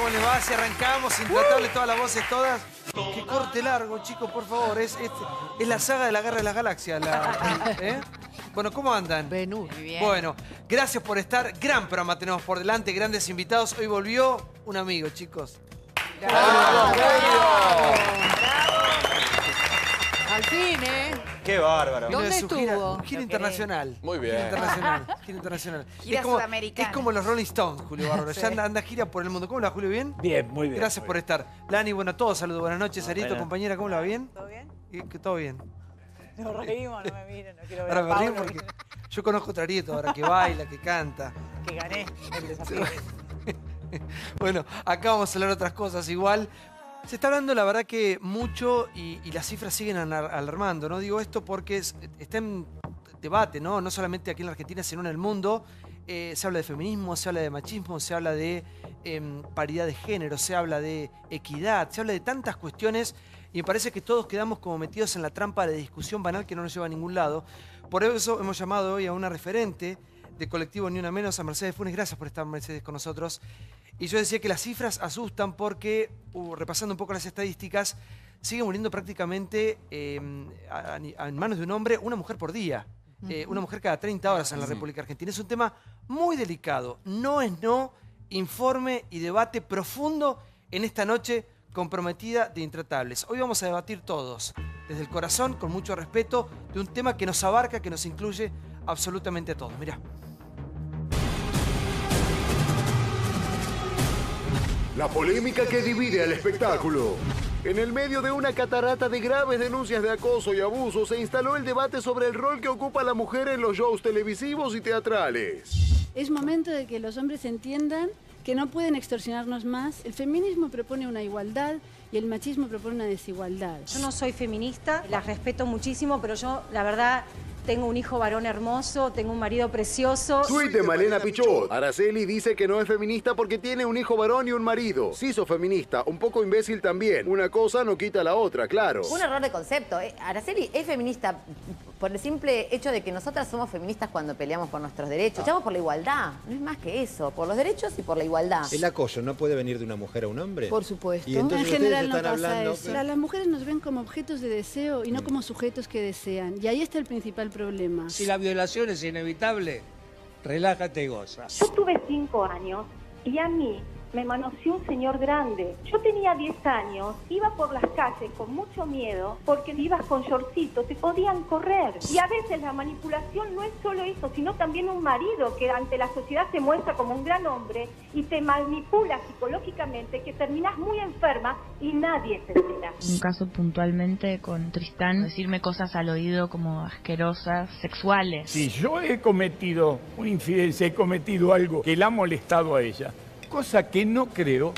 ¿Cómo les va? Si arrancamos, intratable, todas las voces, todas. Que corte largo, chicos, por favor. Es la saga de la Guerra de las Galaxias. ¿Eh? Bueno, ¿cómo andan? Muy bien. Bueno, gracias por estar. Gran programa tenemos por delante, grandes invitados. Hoy volvió un amigo, chicos. ¡Bravo! ¡Bravo! Al fin, ¿eh? ¡Qué bárbaro! ¿Dónde Gira estuvo? internacional. Muy bien. Gira internacional. Gira sudamericana. Es como los Rolling Stones, Julio Bárbaro. Ya anda gira por el mundo. ¿Cómo la Julio? ¿Bien? Bien, muy bien. Gracias por estar. Lani, bueno, a todos saludos. Buenas noches, Arito, Bueno. compañera. ¿Cómo la va? ¿Bien? ¿Todo bien? Todo bien. Nos reímos, no me miren, no quiero ver Ahora a me río Pablo, porque yo conozco a Arito ahora, que baila, que canta. que gané el desafío. Bueno, acá vamos a hablar de otras cosas igual. Se está hablando, la verdad, que mucho y las cifras siguen alarmando, ¿no? Digo esto porque está en debate, ¿no? No solamente aquí en la Argentina, sino en el mundo. Se habla de feminismo, se habla de machismo, se habla de paridad de género, se habla de equidad, se habla de tantas cuestiones y me parece que todos quedamos como metidos en la trampa de discusión banal que no nos lleva a ningún lado. Por eso hemos llamado hoy a una referente de Colectivo Ni Una Menos, a Mercedes Funes. Gracias por estar, Mercedes, con nosotros. Y yo decía que las cifras asustan porque, repasando un poco las estadísticas, sigue muriendo prácticamente en manos de un hombre una mujer por día. Una mujer cada 30 horas en la República Argentina. Es un tema muy delicado. No es no, informe y debate profundo en esta noche comprometida de Intratables. Hoy vamos a debatir todos, desde el corazón, con mucho respeto, de un tema que nos abarca, que nos incluye absolutamente a todos. Mirá. La polémica que divide al espectáculo. En el medio de una catarata de graves denuncias de acoso y abuso, se instaló el debate sobre el rol que ocupa la mujer en los shows televisivos y teatrales. Es momento de que los hombres entiendan que no pueden extorsionarnos más. El feminismo propone una igualdad y el machismo propone una desigualdad. Yo no soy feminista, las respeto muchísimo, pero yo, la verdad, tengo un hijo varón hermoso, tengo un marido precioso. Tuit de Malena Pichot. Araceli dice que no es feminista porque tiene un hijo varón y un marido. Sí, sos feminista, un poco imbécil también. Una cosa no quita la otra, claro. Un error de concepto. Araceli es feminista por el simple hecho de que nosotras somos feministas cuando peleamos por nuestros derechos. Luchamos por la igualdad, no es más que eso, por los derechos y por la igualdad. ¿El acoso no puede venir de una mujer a un hombre? Por supuesto. Y entonces en general no ustedes están pasa hablando... eso. Las mujeres nos ven como objetos de deseo y no como sujetos que desean. Y ahí está el principal problema. Si la violación es inevitable, relájate y goza. Yo tuve 5 años y a mí me manoseó un señor grande. Yo tenía 10 años, iba por las calles con mucho miedo porque ibas con shortcitos, te podían correr. Y a veces la manipulación no es solo eso, sino también un marido que ante la sociedad se muestra como un gran hombre y te manipula psicológicamente, que terminas muy enferma y nadie se entera. Un caso puntualmente con Tristán, decirme cosas al oído como asquerosas, sexuales. Si yo he cometido una infidencia, he cometido algo que la ha molestado a ella, cosa que no creo,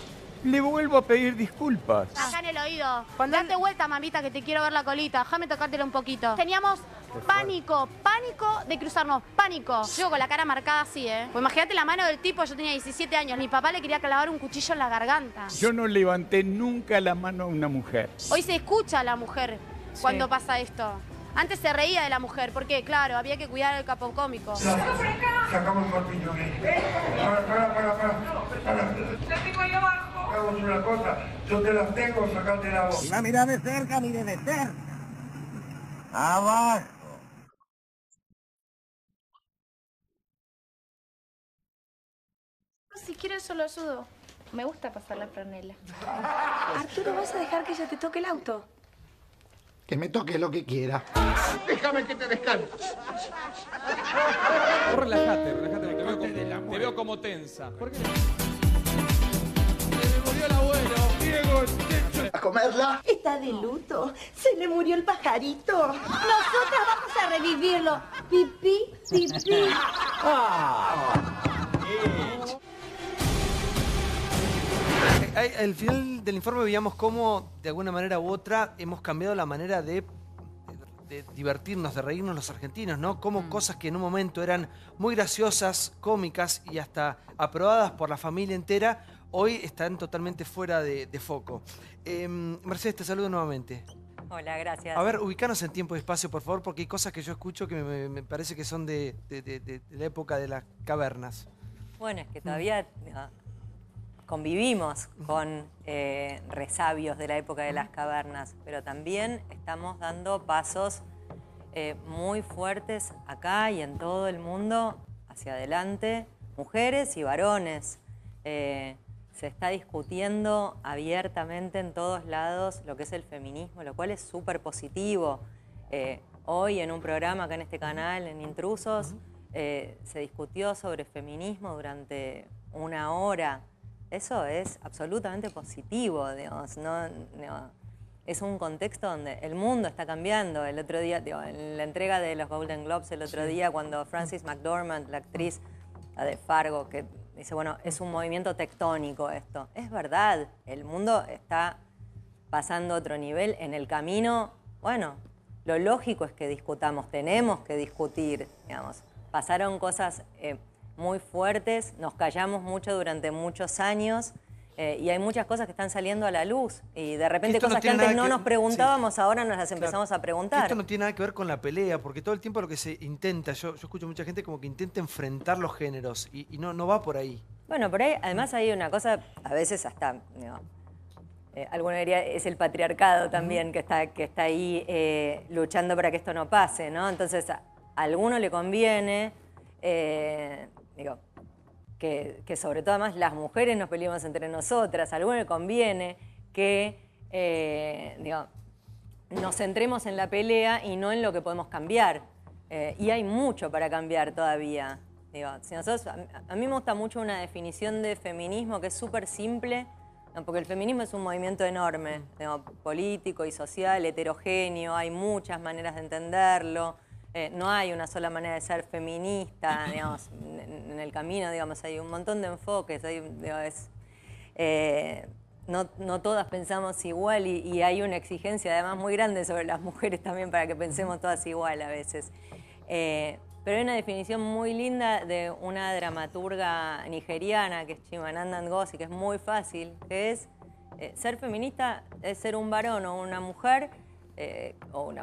le vuelvo a pedir disculpas. Acá en el oído. Date vuelta, mamita, que te quiero ver la colita. Déjame tocártela un poquito. Teníamos pánico de cruzarnos, pánico. Yo con la cara marcada así, ¿eh? Pues imagínate la mano del tipo, yo tenía 17 años. Mi papá le quería clavar un cuchillo en la garganta. Yo no levanté nunca la mano a una mujer. Hoy se escucha a la mujer cuando pasa esto. Antes se reía de la mujer, porque, claro, había que cuidar el capo cómico. Sacamos un corpiño, para. Te tengo ahí abajo. Hagamos una cosa, yo te las tengo, sacate la voz. Mira de cerca, mire de cerca. Abajo. Si quieres solo ayudo. Me gusta pasar la franela. Arturo, ¿vas a dejar que ella te toque el auto? Que me toque lo que quiera. Déjame que te descanse. Relájate, te veo como tensa. ¿Por qué? Se me murió el abuelo. Diego, ¿A comerla? Está de luto. Se le murió el pajarito. Nosotras vamos a revivirlo. Pipí, pipí. Al final del informe veíamos cómo, de alguna manera u otra, hemos cambiado la manera de divertirnos, de reírnos los argentinos, ¿no? Como cosas que en un momento eran muy graciosas, cómicas y hasta aprobadas por la familia entera, hoy están totalmente fuera de foco. Mercedes, te saludo nuevamente. Hola, gracias. A ver, ubicanos en tiempo y espacio, por favor, porque hay cosas que yo escucho que me parece que son de la época de las cavernas. Bueno, es que todavía... convivimos con resabios de la época de las cavernas, pero también estamos dando pasos muy fuertes acá y en todo el mundo hacia adelante, mujeres y varones. Se está discutiendo abiertamente en todos lados lo que es el feminismo, lo cual es súper positivo. Hoy en un programa acá en este canal, en Intrusos, se discutió sobre feminismo durante 1 hora. Eso es absolutamente positivo, digamos, es un contexto donde el mundo está cambiando. El otro día, en la entrega de los Golden Globes, el otro día, cuando Frances McDormand, la actriz la de Fargo, que dice, bueno, es un movimiento tectónico esto. Es verdad, el mundo está pasando a otro nivel. En el camino, bueno, lo lógico es que discutamos, tenemos que discutir, digamos. Pasaron cosas muy fuertes, nos callamos mucho durante muchos años y hay muchas cosas que están saliendo a la luz y de repente cosas que antes no nos preguntábamos, ahora nos las empezamos a preguntar. Esto no tiene nada que ver con la pelea, porque todo el tiempo lo que se intenta, yo escucho mucha gente como que intenta enfrentar los géneros y no va por ahí. Bueno, por ahí además hay una cosa, a veces hasta, alguna diría, es el patriarcado también que está ahí luchando para que esto no pase, ¿no? Entonces a alguno le conviene, que sobre todo además las mujeres nos peleemos entre nosotras, a alguno le conviene que nos centremos en la pelea y no en lo que podemos cambiar. Y hay mucho para cambiar todavía. Si nosotros, a mí me gusta mucho una definición de feminismo que es súper simple, porque el feminismo es un movimiento enorme, político y social, heterogéneo, hay muchas maneras de entenderlo. No hay una sola manera de ser feminista, digamos, en el camino, digamos, hay un montón de enfoques, no todas pensamos igual y hay una exigencia además muy grande sobre las mujeres también para que pensemos todas igual a veces. Pero hay una definición muy linda de una dramaturga nigeriana que es Chimamanda Ngozi, que es muy fácil, que es ser feminista es ser un varón o una mujer o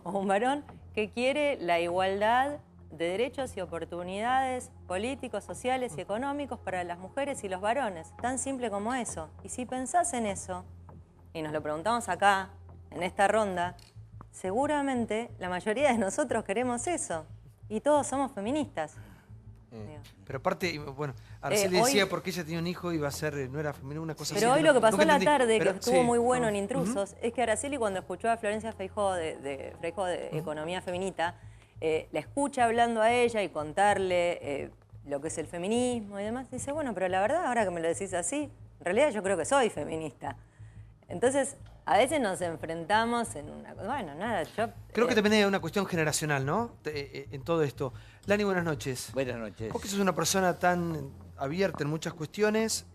un varón que quiere la igualdad de derechos y oportunidades políticos, sociales y económicos para las mujeres y los varones. Tan simple como eso. Y si pensás en eso, y nos lo preguntamos acá, en esta ronda, seguramente la mayoría de nosotros queremos eso. Y todos somos feministas. Pero aparte, bueno, Araceli decía porque ella tenía un hijo iba a ser, no era femenino, una cosa así. Pero hoy lo que pasó a la tarde, pero, que estuvo muy bueno en Intrusos, es que Araceli cuando escuchó a Florencia Feijóo de Economía Feminita, la escucha hablando a ella y contarle lo que es el feminismo y demás, dice, bueno, pero la verdad, ahora que me lo decís así, en realidad yo creo que soy feminista. Entonces, a veces nos enfrentamos en una cosa, bueno, nada, yo... Creo que también hay una cuestión generacional, ¿no? En todo esto. Lani, buenas noches. Buenas noches. Vos que sos una persona tan abierta en muchas cuestiones,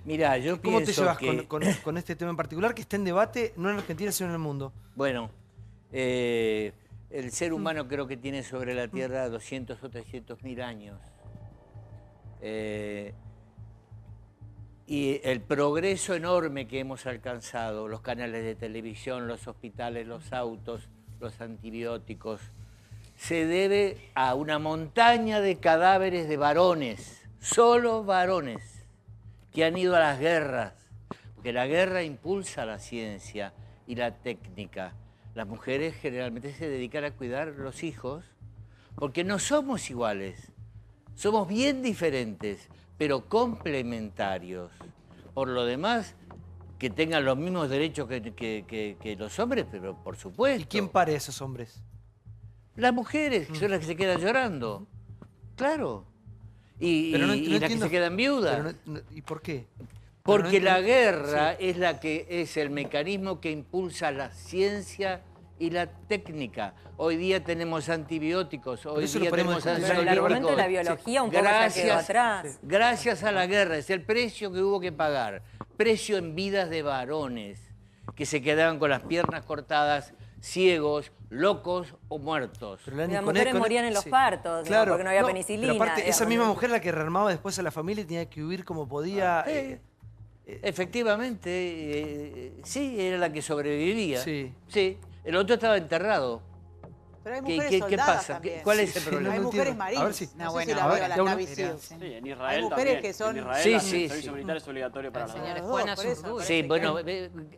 mirá, yo ¿cómo te pienso llevas que... con este tema en particular que está en debate, no en Argentina, sino en el mundo? Bueno, el ser humano creo que tiene sobre la Tierra 200 o 300 mil años. Y el progreso enorme que hemos alcanzado, los canales de televisión, los hospitales, los autos, los antibióticos, se debe a una montaña de cadáveres de varones, solo varones, que han ido a las guerras, porque la guerra impulsa la ciencia y la técnica. Las mujeres generalmente se dedican a cuidar los hijos, porque no somos iguales, somos bien diferentes, pero complementarios. Por lo demás, que tengan los mismos derechos que los hombres, pero por supuesto. ¿Y quién pare a esos hombres? Las mujeres, que son las que se quedan llorando. Claro. Y las que se quedan viudas. ¿Y por qué? Porque la guerra es el mecanismo que impulsa la ciencia y la técnica. Hoy día tenemos antibióticos, hoy día tenemos ansiolíticos. El argumento de la biología un poco ya quedó atrás. Gracias a la guerra, es el precio que hubo que pagar. Precio en vidas de varones que se quedaban con las piernas cortadas, ciegos, locos o muertos. Pero las mujeres morían en los partos, claro, porque no había penicilina. Pero aparte, esa misma mujer la que rearmaba después a la familia y tenía que huir como podía. Efectivamente, sí, era la que sobrevivía. Sí. Sí. El otro estaba enterrado. Pero hay ¿Qué, mujeres qué soldadas pasa? también. ¿Cuál es el problema? Hay mujeres marines. A ver si- No, No, sé si bueno, la a veo ver, a la ya Navy Sí, Seals. sí. Sí, en Israel Hay mujeres también. que son- En Israel Sí, también, sí, el servicio sí. militar es obligatorio para La las señora dos. Juana por eso, Zurduy. Sí, bueno,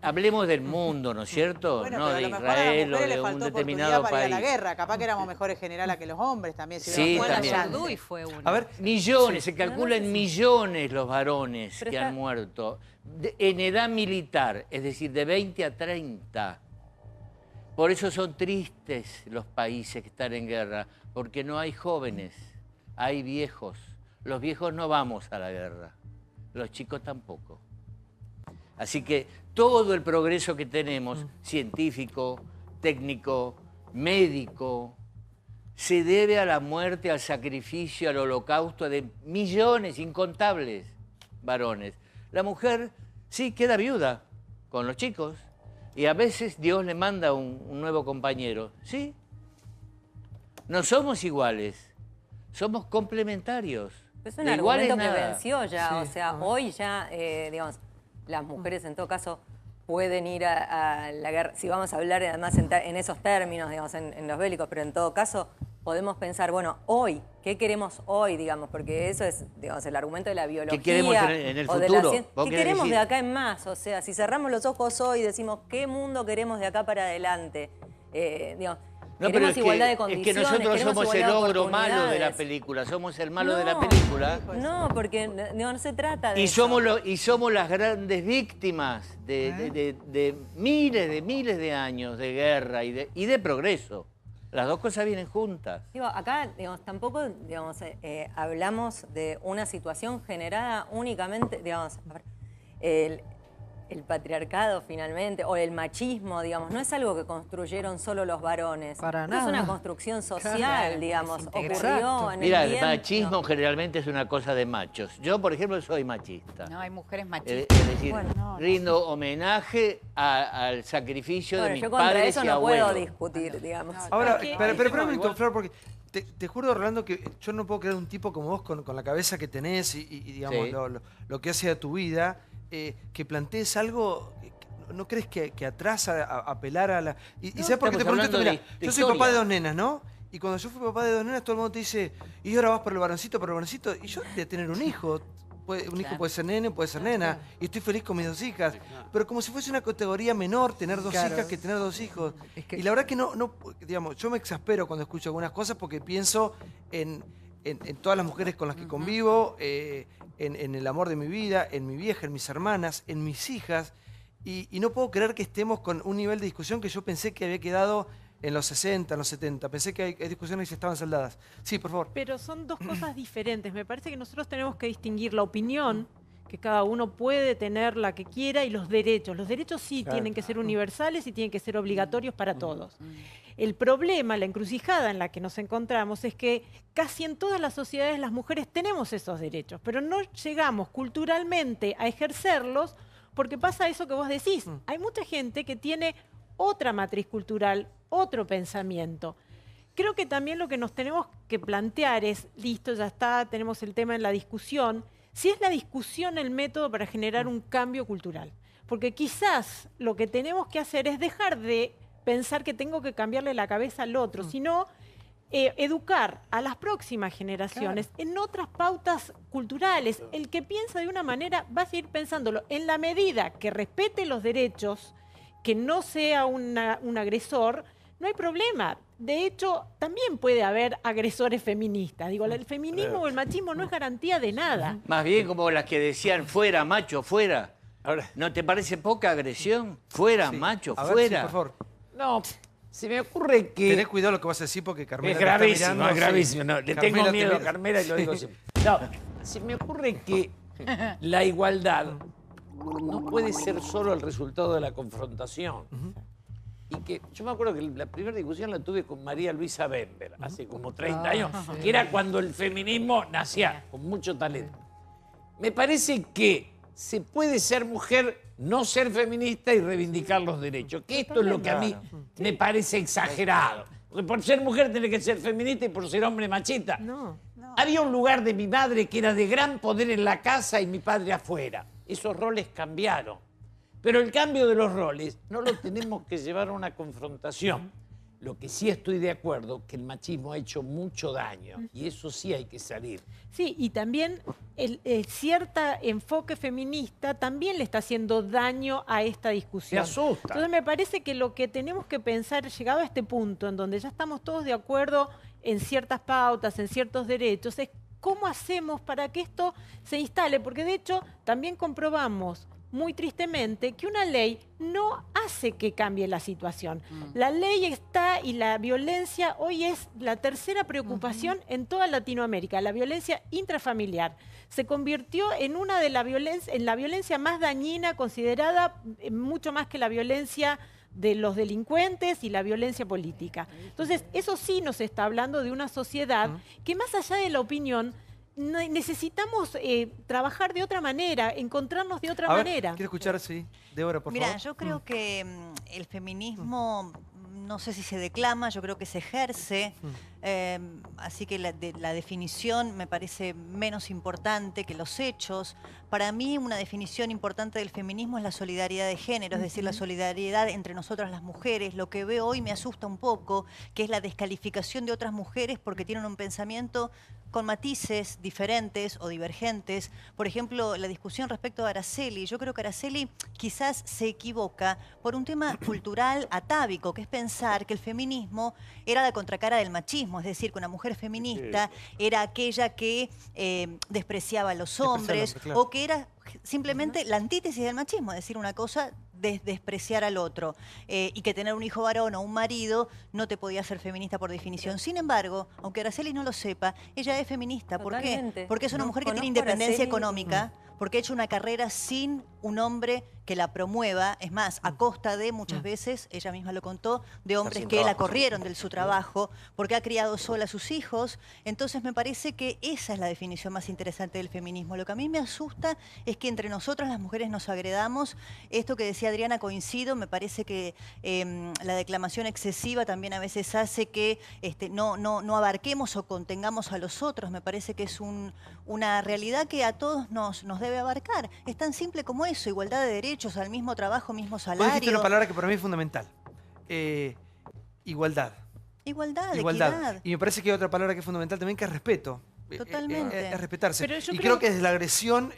hablemos del mundo, ¿no es cierto? Bueno, No pero a de lo mejor a las Israel o mujeres de les un faltó determinado oportunidad para ir a país. la guerra. Capaz que éramos mejores generales que los hombres también. Si Sí, hubiéramos también. chance. Zurduy fue una. A ver, Millones, se No, calcula no en sé si- millones los varones Pero que está- han muerto en edad militar, es decir, de 20 a 30. Por eso son tristes los países que están en guerra, porque no hay jóvenes, hay viejos. Los viejos no vamos a la guerra, los chicos tampoco. Así que todo el progreso que tenemos, científico, técnico, médico, se debe a la muerte, al sacrificio, al holocausto de millones, incontables varones. La mujer sí queda viuda con los chicos y a veces Dios le manda un nuevo compañero. Sí, no somos iguales, somos complementarios. Es un De iguales argumento que nada. venció ya, Sí. o sea, hoy ya, digamos, las mujeres en todo caso pueden ir a la guerra, si vamos a hablar además en esos términos, digamos, en los bélicos, pero en todo caso podemos pensar, bueno, hoy, ¿qué queremos hoy, digamos? Porque eso es, digamos, el argumento de la biología. ¿Qué queremos en el o de la futuro? ciencia. ¿Vos ¿Qué querés queremos decir? de acá en más? O sea, si cerramos los ojos hoy y decimos, ¿qué mundo queremos de acá para adelante? Digamos, No, pero queremos igualdad de es condiciones, que nosotros queremos somos el igualdad de ogro malo de la oportunidades. película, somos el malo de la película. No, porque no se trata de Y eso. somos las grandes víctimas de miles de años de guerra y de progreso. Las dos cosas vienen juntas. Digo, acá, digamos, tampoco, digamos, hablamos de una situación generada únicamente, digamos, a ver, el patriarcado finalmente, o el machismo, digamos, no es algo que construyeron solo los varones. Para Es nada. una construcción social, Claro, digamos, es integral. ocurrió Exacto. en Mira, el el tiempo. machismo generalmente es una cosa de machos. Yo, por ejemplo, soy machista. No, hay mujeres Es machistas. decir, rindo homenaje al sacrificio Bueno, de mis yo contra padres eso y no abuelos. puedo discutir, digamos. Ahora, Porque- pero un momento, Flor, porque te juro, Rolando, que yo no puedo creer un tipo como vos con la cabeza que tenés y digamos, Sí. lo que hace a tu vida, que plantees algo. ¿No crees que atrasa a apelar a la...? ¿Y No, sabes por qué te estamos pregunto esto? hablando Mira, de yo soy papá historia. de 2 nenas, ¿no? Y cuando yo fui papá de 2 nenas, todo el mundo te dice, y ahora vas por el varoncito, y yo de tener un hijo. Un hijo puede ser nene, puede ser nena. Y estoy feliz con mis 2 hijas. Pero como si fuese una categoría menor tener 2 Claro. hijas que tener 2 hijos. Y la verdad que no, digamos, yo me exaspero cuando escucho algunas cosas porque pienso en todas las mujeres con las que convivo, en el amor de mi vida, en mi vieja, en mis hermanas, en mis hijas. Y no puedo creer que estemos con un nivel de discusión que yo pensé que había quedado en los 60, en los 70. Pensé que hay discusiones que estaban saldadas. Sí, por favor. Pero son dos cosas diferentes. Me parece que nosotros tenemos que distinguir la opinión, que cada uno puede tener la que quiera, y los derechos. Los derechos sí Claro. tienen que ser universales y tienen que ser obligatorios para todos. El problema, la encrucijada en la que nos encontramos es que casi en todas las sociedades las mujeres tenemos esos derechos, pero no llegamos culturalmente a ejercerlos porque pasa eso que vos decís. Hay mucha gente que tiene otra matriz cultural, otro pensamiento. Creo que también lo que nos tenemos que plantear es, listo, ya está, tenemos el tema en la discusión, si es la discusión el método para generar un cambio cultural. Porque quizás lo que tenemos que hacer es dejar de pensar que tengo que cambiarle la cabeza al otro, sino educar a las próximas generaciones en otras pautas culturales. El que piensa de una manera va a seguir pensándolo en la medida que respete los derechos, que no sea un agresor, no hay problema. De hecho, también puede haber agresores feministas. Digo, el feminismo o el machismo no es garantía de nada. Más bien como las que decían, fuera, macho, fuera. ¿No te parece poca agresión? Fuera, macho, A ver, fuera. sí, por favor. No, se me ocurre que... Tenés cuidado lo que vas a decir porque Carmela Es te está gravísimo, mirando, es gravísimo. sí. No, le Carmela tengo te miedo a mira. Carmela y lo digo siempre. No, se me ocurre que la igualdad no puede ser solo el resultado de la confrontación. Y que yo me acuerdo que la primera discusión la tuve con María Luisa Bember, hace como 30 años, que era cuando el feminismo nacía con mucho talento. Me parece que se puede ser mujer, no ser feminista y reivindicar los derechos. Que esto es lo que a mí me parece exagerado. Porque por ser mujer tiene que ser feminista y por ser hombre machista. No. Había un lugar de mi madre que era de gran poder en la casa y mi padre afuera. Esos roles cambiaron. Pero el cambio de los roles no lo tenemos que llevar a una confrontación. Lo que sí estoy de acuerdo, que el machismo ha hecho mucho daño y eso sí hay que salir. Sí, y también el cierto enfoque feminista también le está haciendo daño a esta discusión. Me asusta. Entonces me parece que lo que tenemos que pensar, llegado a este punto en donde ya estamos todos de acuerdo en ciertas pautas, en ciertos derechos, es cómo hacemos para que esto se instale, porque de hecho también comprobamos muy tristemente que una ley no hace que cambie la situación. La ley está y la violencia hoy es la tercera preocupación en toda Latinoamérica, la violencia intrafamiliar. Se convirtió en una de la violencia más dañina, considerada mucho más que la violencia de los delincuentes y la violencia política. Entonces, eso sí nos está hablando de una sociedad que más allá de la opinión, necesitamos trabajar de otra manera, encontrarnos de otra manera. Quiero escuchar, sí, Débora, por favor. Mira, yo creo que el feminismo, no sé si se declama, yo creo que se ejerce, así que la definición me parece menos importante que los hechos. Para mí una definición importante del feminismo es la solidaridad de género, es decir, la solidaridad entre nosotras las mujeres. Lo que veo hoy me asusta un poco, que es la descalificación de otras mujeres porque tienen un pensamiento con matices diferentes o divergentes. Por ejemplo, la discusión respecto a Araceli. Yo creo que Araceli quizás se equivoca por un tema cultural atávico, que es pensar que el feminismo era la contracara del machismo, es decir, que una mujer feminista era aquella que despreciaba a los hombres, o que era simplemente la antítesis del machismo, es decir, una cosa despreciar al otro, y que tener un hijo varón o un marido no te podía hacer feminista por definición. Sin embargo, aunque Araceli no lo sepa, ella es feminista. ¿Por qué? Porque es una mujer que tiene independencia económica, porque ha hecho una carrera sin un hombre que la promueva, es más, a costa de, muchas veces, ella misma lo contó, de hombres que la corrieron de su trabajo, porque ha criado sola a sus hijos. Entonces me parece que esa es la definición más interesante del feminismo. Lo que a mí me asusta es que entre nosotras las mujeres nos agredamos. Esto que decía Adriana, coincido, me parece que la declamación excesiva también a veces hace que no abarquemos o contengamos a los otros. Me parece que es una realidad que a todos nos debe abarcar. Es tan simple como eso, igualdad de derechos, al mismo trabajo, mismo salario. Vos dijiste una palabra que para mí es fundamental. Igualdad. Igualdad, equidad. Y me parece que hay otra palabra que es fundamental también, que es respeto. Totalmente. Es respetarse. Pero yo y creo que desde la agresión,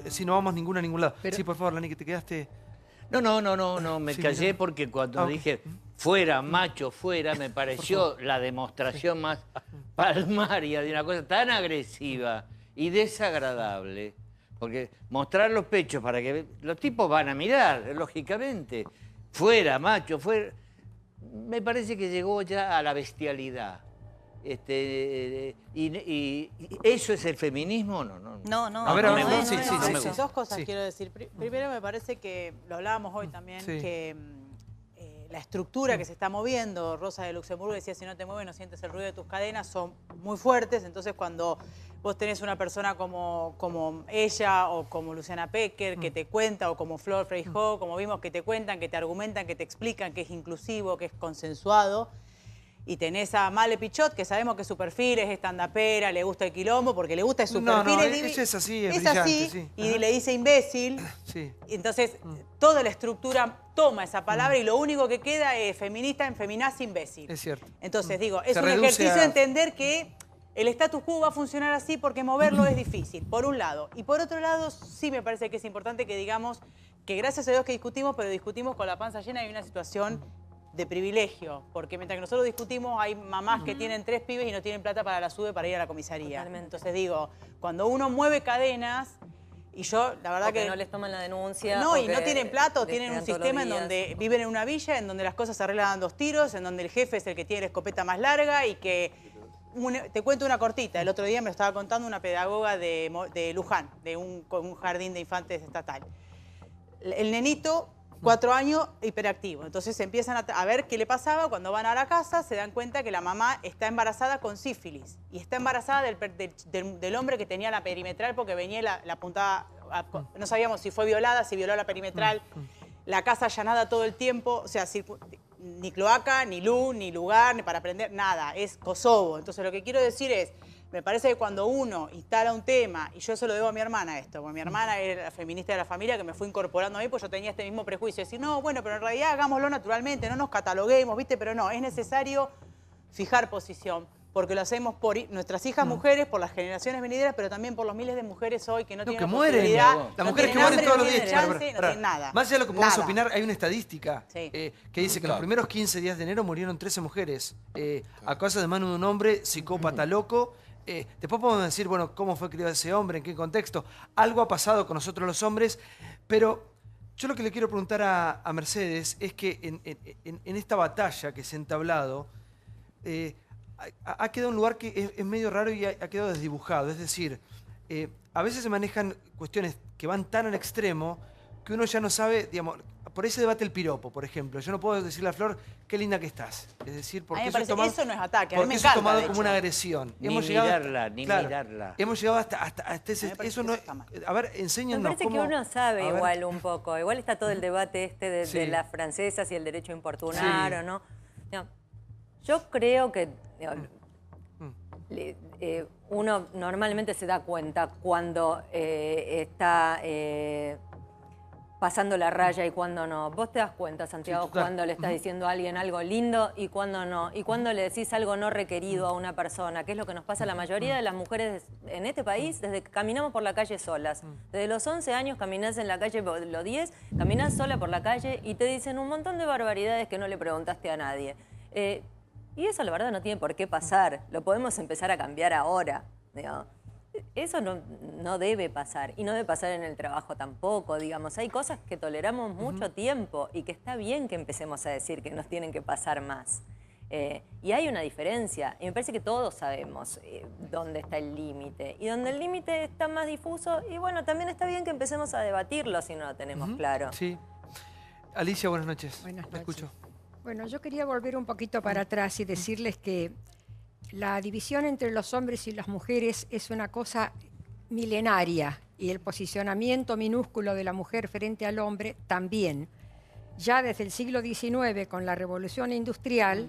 si no vamos ninguna a ningún lado. Sí, por favor, Lani, que te quedaste... No, me callé porque cuando dije fuera, macho, fuera, me pareció la demostración más palmaria de una cosa tan agresiva y desagradable. Porque mostrar los pechos para que los tipos van a mirar, lógicamente. Fuera, macho, fuera. Me parece que llegó ya a la bestialidad. ¿Y eso es el feminismo? No. A ver, Sí. Dos cosas quiero decir. Primero, me parece que, lo hablábamos hoy también, que la estructura que se está moviendo, Rosa de Luxemburgo decía, si no te mueves no sientes el ruido de tus cadenas, son muy fuertes. Entonces cuando vos tenés una persona como ella o como Luciana Pecker que te cuenta, o como Flor Freijó, como vimos, que te cuentan, que te argumentan, que te explican que es inclusivo, que es consensuado, y tenés a Male Pichot, que sabemos que su perfil es estandapera, le gusta el quilombo, porque le gusta su perfil. Ella es así, es brillante, así, sí. Y le dice imbécil. Sí. Entonces, toda la estructura toma esa palabra y lo único que queda es feminista en feminazi imbécil. Es cierto. Entonces, digo, es un ejercicio de entender que el status quo va a funcionar así porque moverlo es difícil, por un lado. Y por otro lado, sí me parece que es importante que digamos que gracias a Dios que discutimos, pero discutimos con la panza llena y una situación de privilegio, porque mientras que nosotros discutimos hay mamás que tienen 3 pibes y no tienen plata para la SUBE para ir a la comisaría. Totalmente. Entonces digo, cuando uno mueve cadenas, y yo la verdad que no les toman la denuncia. No, y no tienen plata, o tienen un sistema en donde viven en una villa, en donde las cosas se arreglan a 2 tiros, en donde el jefe es el que tiene la escopeta más larga y que... Te cuento una cortita. El otro día me lo estaba contando una pedagoga de Luján, de un jardín de infantes estatal. El nenito... 4 años, hiperactivo. Entonces empiezan a ver qué le pasaba. Cuando van a la casa se dan cuenta que la mamá está embarazada con sífilis. Y está embarazada del hombre que tenía la perimetral porque venía la apuntaba... No sabíamos si fue violada, si violó la perimetral. La casa allanada todo el tiempo. O sea, ni cloaca, ni luz, ni lugar, ni para aprender, nada. Es Kosovo. Entonces lo que quiero decir es... Me parece que cuando uno instala un tema, y yo se lo debo a mi hermana esto, porque mi hermana era la feminista de la familia que me fue incorporando a mí, pues yo tenía este mismo prejuicio, decir, no, bueno, pero en realidad hagámoslo naturalmente, no nos cataloguemos, ¿viste? Pero no, es necesario fijar posición, porque lo hacemos por nuestras hijas mujeres, por las generaciones venideras, pero también por los miles de mujeres hoy que no tienen posibilidad. Las mujeres que mueren todos los días. No tienen nada. Más allá de lo que podemos opinar, hay una estadística Sí. que dice que en los primeros 15 días de enero murieron 13 mujeres a causa de mano de un hombre psicópata loco. Después podemos decir, bueno, cómo fue criado ese hombre, en qué contexto. Algo ha pasado con nosotros los hombres, pero yo lo que le quiero preguntar a Mercedes es que en esta batalla que se ha entablado, ha quedado un lugar que es medio raro y ha quedado desdibujado. Es decir, a veces se manejan cuestiones que van tan al extremo que uno ya no sabe, digamos, por ahí se debate el piropo, por ejemplo. Yo no puedo decirle a Flor, qué linda que estás. Es decir, porque eso no es ataque, a mí me eso es encanta, tomado de como hecho. una agresión. Ni mirarla, ni mirarla. Hemos llegado hasta ese... Eso no es, a ver, enséñanos Me parece cómo... que uno sabe a ver. igual un poco. Igual está todo el debate de Sí. las francesas y el derecho a importunar Sí. o no. Digamos, yo creo que uno normalmente se da cuenta cuando está pasando la raya y cuando no. Vos te das cuenta, Santiago, Sí, total. cuando le estás diciendo a alguien algo lindo y cuando no. Y cuando le decís algo no requerido a una persona, que es lo que nos pasa a la mayoría de las mujeres en este país desde que caminamos por la calle solas. Desde los 11 años caminás en la calle, los 10, caminás sola por la calle y te dicen un montón de barbaridades que no le preguntaste a nadie. Y eso, la verdad, no tiene por qué pasar. Lo podemos empezar a cambiar ahora, digamos. Eso no debe pasar. Y no debe pasar en el trabajo tampoco, digamos. Hay cosas que toleramos mucho tiempo y que está bien que empecemos a decir que nos tienen que pasar más. Y hay una diferencia. Y me parece que todos sabemos dónde está el límite. Y donde el límite está más difuso, y bueno, también está bien que empecemos a debatirlo si no lo tenemos claro. Sí. Alicia, buenas noches. Buenas Te noches. escucho. Bueno, yo quería volver un poquito para atrás y decirles que la división entre los hombres y las mujeres es una cosa milenaria y el posicionamiento minúsculo de la mujer frente al hombre también. Ya desde el siglo XIX, con la Revolución Industrial,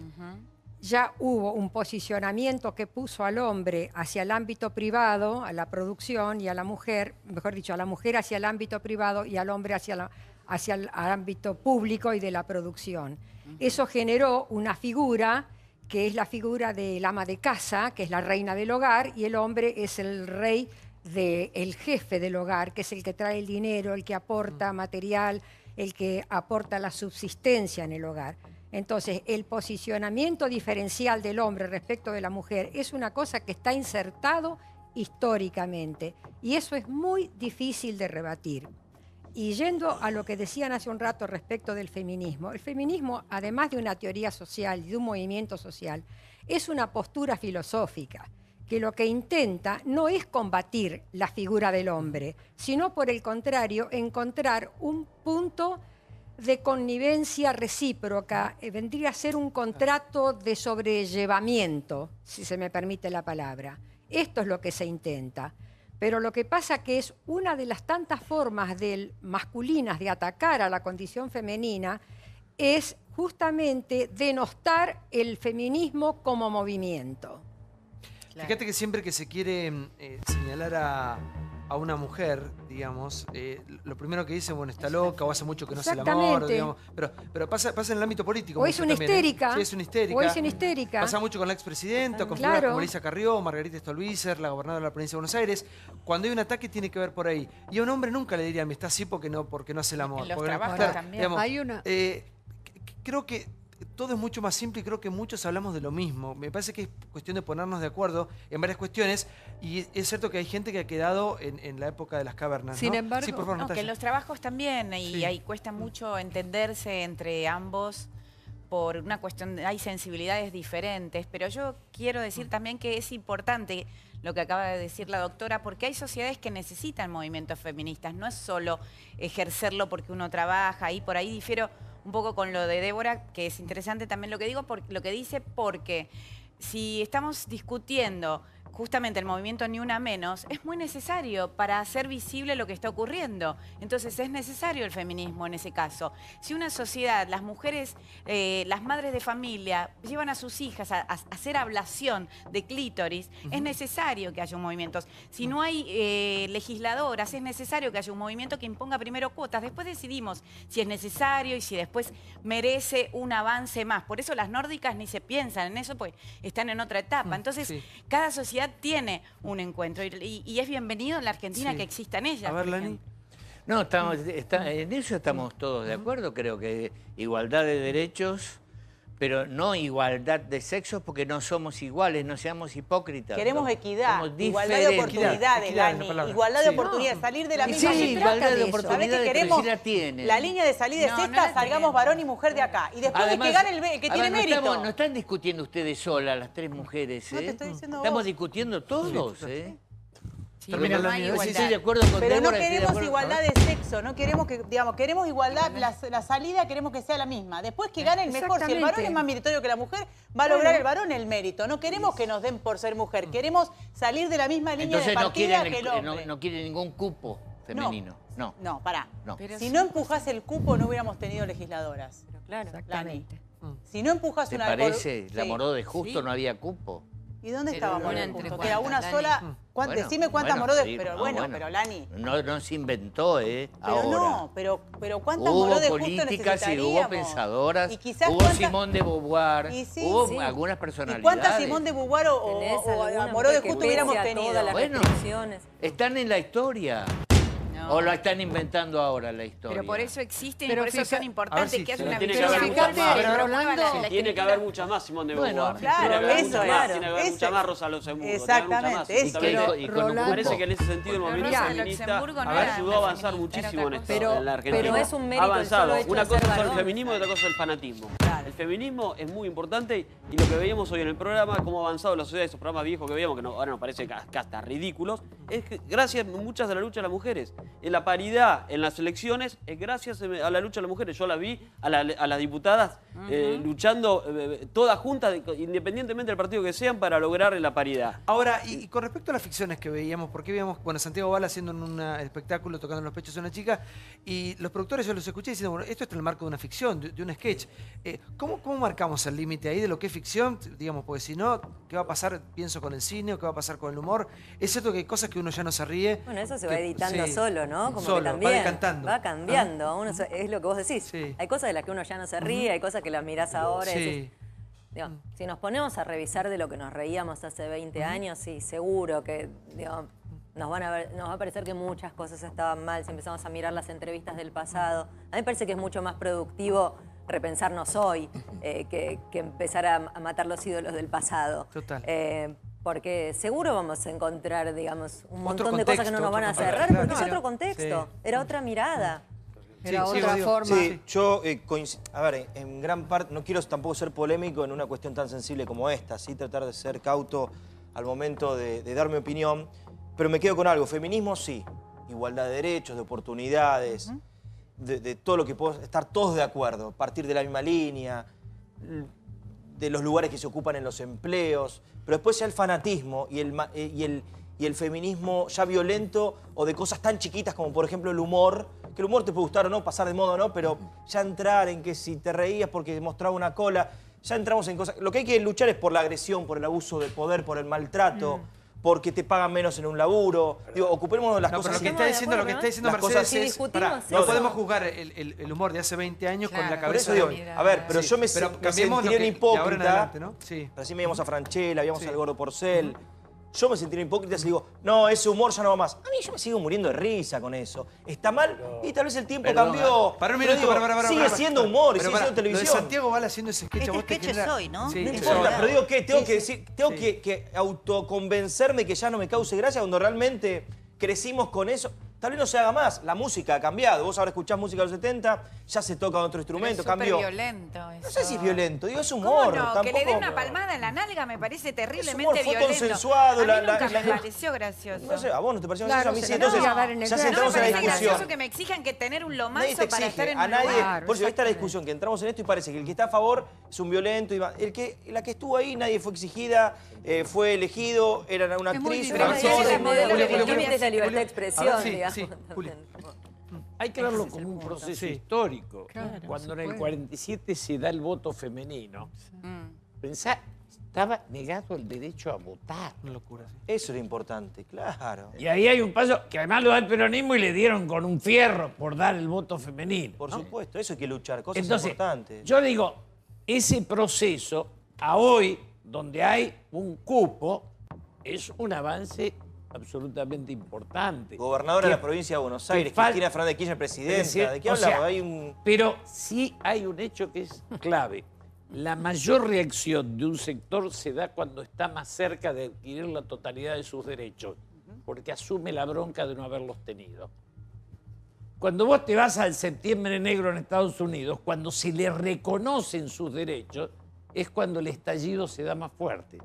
ya hubo un posicionamiento que puso al hombre hacia el ámbito privado, a la producción, y a la mujer, mejor dicho, a la mujer hacia el ámbito privado y al hombre hacia el ámbito público y de la producción. Eso generó una figura que es la figura del ama de casa, que es la reina del hogar, y el hombre es el rey, el jefe del hogar, que es el que trae el dinero, el que aporta material, el que aporta la subsistencia en el hogar. Entonces, el posicionamiento diferencial del hombre respecto de la mujer es una cosa que está insertado históricamente, y eso es muy difícil de rebatir. Y yendo a lo que decían hace un rato respecto del feminismo, el feminismo, además de una teoría social y de un movimiento social, es una postura filosófica que lo que intenta no es combatir la figura del hombre, sino por el contrario, encontrar un punto de connivencia recíproca, vendría a ser un contrato de sobrellevamiento, si se me permite la palabra. Esto es lo que se intenta. Pero lo que pasa que es una de las tantas formas masculinas de atacar a la condición femenina es justamente denostar el feminismo como movimiento. Fíjate que siempre que se quiere señalar a una mujer, digamos, lo primero que dicen, bueno, está loca o hace mucho que no hace el amor, digamos, pero pasa en el ámbito político. O es una también, histérica. Sí, es una histérica. O es una histérica. Pasa mucho con la expresidenta, con figuras como Elisa Carrió, Margarita Stolbizer, la gobernadora de la provincia de Buenos Aires. Cuando hay un ataque tiene que ver por ahí. Y a un hombre nunca le dirían, me está así porque no hace el amor. En los Porque trabajos también. digamos, Hay una... creo que todo es mucho más simple y creo que muchos hablamos de lo mismo. Me parece que es cuestión de ponernos de acuerdo en varias cuestiones y es cierto que hay gente que ha quedado en la época de las cavernas. Sin ¿no? embargo, sí, por favor, no, Natalia. que en los trabajos también, y ahí cuesta mucho entenderse entre ambos por una cuestión, hay sensibilidades diferentes, pero yo quiero decir también que es importante lo que acaba de decir la doctora, porque hay sociedades que necesitan movimientos feministas, no es solo ejercerlo porque uno trabaja, y por ahí difiero un poco con lo de Débora, que es interesante también lo que dice, porque si estamos discutiendo justamente el movimiento Ni Una Menos es muy necesario para hacer visible lo que está ocurriendo. Entonces es necesario el feminismo en ese caso. Si una sociedad, las mujeres, las madres de familia llevan a sus hijas a hacer ablación de clítoris, es necesario que haya un movimiento. Si no hay legisladoras, es necesario que haya un movimiento que imponga primero cuotas. Después decidimos si es necesario y si después merece un avance más. Por eso las nórdicas ni se piensan en eso, pues están en otra etapa. Entonces, cada sociedad tiene un encuentro y es bienvenido en la Argentina que existan ellas. A ver, Lani. No, en eso estamos todos de acuerdo. Creo que igualdad de derechos, pero no igualdad de sexos, porque no somos iguales, no seamos hipócritas. Queremos ¿no? equidad, Somos igualdad de oportunidades, Lani. Igualdad de oportunidades, salir de la misma... Sí, igualdad de oportunidades, ¿Sabés que queremos? sí la tiene. La línea de salida es esta, salgamos varón y mujer de acá. Y después Además, de que gane el que tiene mérito. No están discutiendo ustedes solas, las tres mujeres, ¿eh? No te estoy diciendo Estamos vos. discutiendo todos, ¿eh? Sí, Termina no la hay universidad. igualdad. Estoy de acuerdo con Pero no Débora, estoy de queremos acuerdo. igualdad de sexo, no queremos que, digamos, queremos igualdad, la salida queremos que sea la misma. Después que gane el mejor, si el varón es más meritorio que la mujer, va a lograr el varón el mérito. No queremos que nos den por ser mujer, queremos salir de la misma línea Entonces de partida que el hombre. no quieren ningún cupo femenino. No. No, pará. No. Si no empujás el cupo, no hubiéramos tenido legisladoras. Pero claro. Exactamente. Si no empujás ¿Te una... parece? La Sí. moró de justo, Sí. no había cupo. ¿Y dónde Pero estábamos? una entre Que era una cuántas, sola... Lani? Bueno, Decime cuántas bueno, moró de... sí, Pero no, bueno, pero Lani... No se inventó, ¿eh? Pero Ahora. no, pero ¿cuántas Hubo moró de justo políticas y necesitaríamos? hubo pensadoras, Y quizás hubo cuántas- Simón de Beauvoir, Y sí, hubo sí. algunas ¿Y personalidades. cuántas Simón de Beauvoir o Moró de Justo hubiéramos tenido? Bueno, están en la historia. ¿O lo están inventando ahora la historia? Pero por eso existen Pero y por eso fija- son importantes, si- que haya pero una tiene visión. que haber muchas más. Pero Rolando, la tiene que haber muchas más Simón de Beauvoir. Bueno, tiene que claro, haber eso muchas es. más, tiene que haber Eso muchas es. más Rosa Luxemburgo. Exactamente, tiene que haber muchas más, eso. justamente. Pero, Me parece que en ese sentido el movimiento Rosa feminista Luxemburgo no era ayudó a avanzar feminista, era muchísimo en otra esto, cosa. en la Argentina. Pero es un mérito ha el avanzado. solo hecho Una de cosa ser es el varón. feminismo y otra cosa es el fanatismo. El feminismo es muy importante y lo que veíamos hoy en el programa, cómo ha avanzado la sociedad, esos programas viejos que veíamos, que ahora nos parece hasta ridículos, es que gracias muchas de la lucha de las mujeres. En la paridad, en las elecciones, es gracias a la lucha de las mujeres. Yo la vi a las diputadas luchando todas juntas, independientemente del partido que sean, para lograr la paridad. Ahora, y con respecto a las ficciones que veíamos, porque veíamos, bueno, Santiago Bala haciendo un espectáculo tocando en los pechos a una chica, y los productores yo los escuché diciendo, bueno, esto está en el marco de una ficción, de un sketch. ¿Cómo marcamos el límite ahí de lo que es ficción? Digamos, porque si no, ¿qué va a pasar, pienso, con el cine o qué va a pasar con el humor? Es cierto que hay cosas que uno ya no se ríe. Bueno, eso se va que- editando sí, solo, ¿no? Como solo, que también va decantando. va cambiando. Uno es lo que vos decís. Sí. Hay cosas de las que uno ya no se ríe, hay cosas que las mirás ahora y Sí. decís, digo, si nos ponemos a revisar de lo que nos reíamos hace 20 años, sí, seguro que digo, nos va a parecer que muchas cosas estaban mal si empezamos a mirar las entrevistas del pasado. A mí me parece que es mucho más productivo repensarnos hoy que empezar a matar los ídolos del pasado. Total. Porque seguro vamos a encontrar, digamos, un Otro montón de cosas que no nos van a cerrar, claro, porque es claro. otro contexto, era otra mirada. Era otra forma. Sí, yo a ver, en gran parte, no quiero tampoco ser polémico en una cuestión tan sensible como esta, ¿sí? Tratar de ser cauto al momento de dar mi opinión, pero me quedo con algo, feminismo sí, igualdad de derechos, de oportunidades, de todo lo que podemos estar todos de acuerdo, partir de la misma línea, de los lugares que se ocupan en los empleos, pero después ya el fanatismo y el feminismo ya violento o de cosas tan chiquitas como por ejemplo el humor, que el humor te puede gustar o no, pasar de moda o no, pero ya entrar en que si te reías porque mostraba una cola, ya entramos en cosas... Lo que hay que luchar es por la agresión, por el abuso de poder, por el maltrato, porque te pagan menos en un laburo. Digo, ocupémonos de las cosas... Pero lo que está diciendo, las Mercedes cosas es... Pará, no podemos juzgar el humor de hace 20 años con la Por cabeza eso de digo, hoy. a ver, pero yo me cambiemos sentiría un de ahora en hipócrita. adelante, ¿no? Sí. Recién veíamos a Franchella, veíamos al Gordo Porcel. Yo me sentiría hipócrita si digo, no, ese humor ya no va más. A mí yo me sigo muriendo de risa con eso. ¿Está mal? Y tal vez el tiempo cambió. Para un Pero minuto, digo, para, sigue siendo humor y Pero sigue siendo Lo televisión. de Santiago Bala haciendo ese sketch a vos te sketch es genera... hoy, ¿no? Sí, No es importa, hoy. pero digo que tengo que decir, tengo que autoconvencerme que ya no me cause gracia cuando realmente crecimos con eso. Tal vez no se haga más. La música ha cambiado. Vos ahora escuchás música de los 70, ya se toca otro instrumento, cambió. Es violento eso. No sé si es violento, digo, es humor. ¿Cómo no? Tampoco... Que le dé una palmada en la nalga me parece terriblemente humor, fue violento. consensuado. A mí nunca me pareció gracioso. No sé, a vos no te pareció Claro, gracioso, a mí sí. se la Entonces, voy a dar en el ya verso. entramos en la Me parece discusión. gracioso que me exijan que tener un Nadie lomazo te para exige, estar en a un nadie. lugar. Por eso esta es la discusión, que entramos en esto y parece que el que está a favor es un violento. La que estuvo ahí, nadie fue exigida, fue elegido, era una actriz, un actor. Es la libertad de expresión, digamos. Sí, Juli. Hay que verlo como un proceso histórico. Claro, Cuando en se el puede. 47 se da el voto femenino, pensá, estaba negado el derecho a votar. Una locura, sí. Eso era importante, claro. Y ahí hay un paso que además lo da el peronismo y le dieron con un fierro por dar el voto femenino. Por ¿no? supuesto, eso hay que luchar, cosas Entonces, importantes. yo digo, ese proceso a hoy, donde hay un cupo, es un avance absolutamente importante. Gobernadora de la provincia de Buenos Aires, Cristina Fernández de Kirchner, presidenta. ¿De qué hablamos? Hay un... Pero sí hay un hecho que es clave. La mayor reacción de un sector se da cuando está más cerca de adquirir la totalidad de sus derechos, porque asume la bronca de no haberlos tenido. Cuando vos te vas al Septiembre Negro en Estados Unidos, cuando se le reconocen sus derechos, es cuando el estallido se da más fuerte.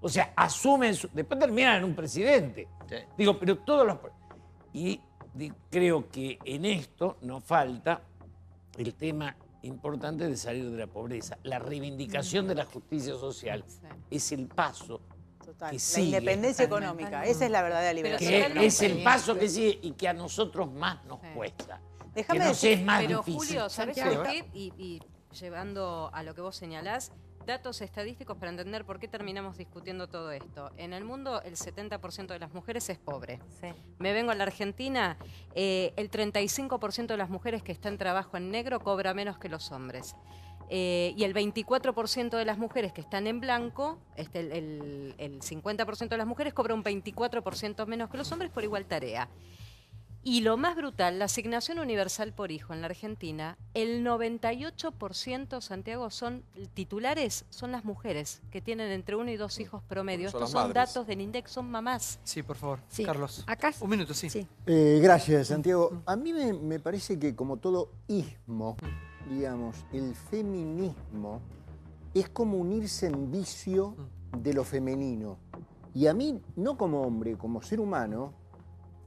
O sea, asumen, después terminan en un presidente. Sí. Digo, pero todos los... Y creo que en esto nos falta el tema importante de salir de la pobreza. La reivindicación de la justicia social es el paso que sigue. La independencia económica, esa es la verdadera liberación. Que es el paso que sigue y que a nosotros más nos cuesta. Déjame que nos es más pero difícil. Julio, ¿sabés por qué? Y llevando a lo que vos señalás, datos estadísticos para entender por qué terminamos discutiendo todo esto. En el mundo, el 70% de las mujeres es pobre. Sí. Me vengo a la Argentina, el 35% de las mujeres que está en trabajo en negro cobra menos que los hombres. Y el 24% de las mujeres que están en blanco, el 50% de las mujeres cobra un 24% menos que los hombres por igual tarea. Y lo más brutal, la asignación universal por hijo en la Argentina, el 98%, Santiago, son titulares, son las mujeres que tienen entre 1 y 2 hijos promedio. Son Estos las son madres. datos del INDEC, son mamás. Sí, por favor. Sí. Carlos. Acá. Un minuto, sí. Gracias, Santiago. A mí me parece que como todo ismo, digamos, el feminismo es como unirse en vicio de lo femenino. Y a mí, no como hombre, como ser humano,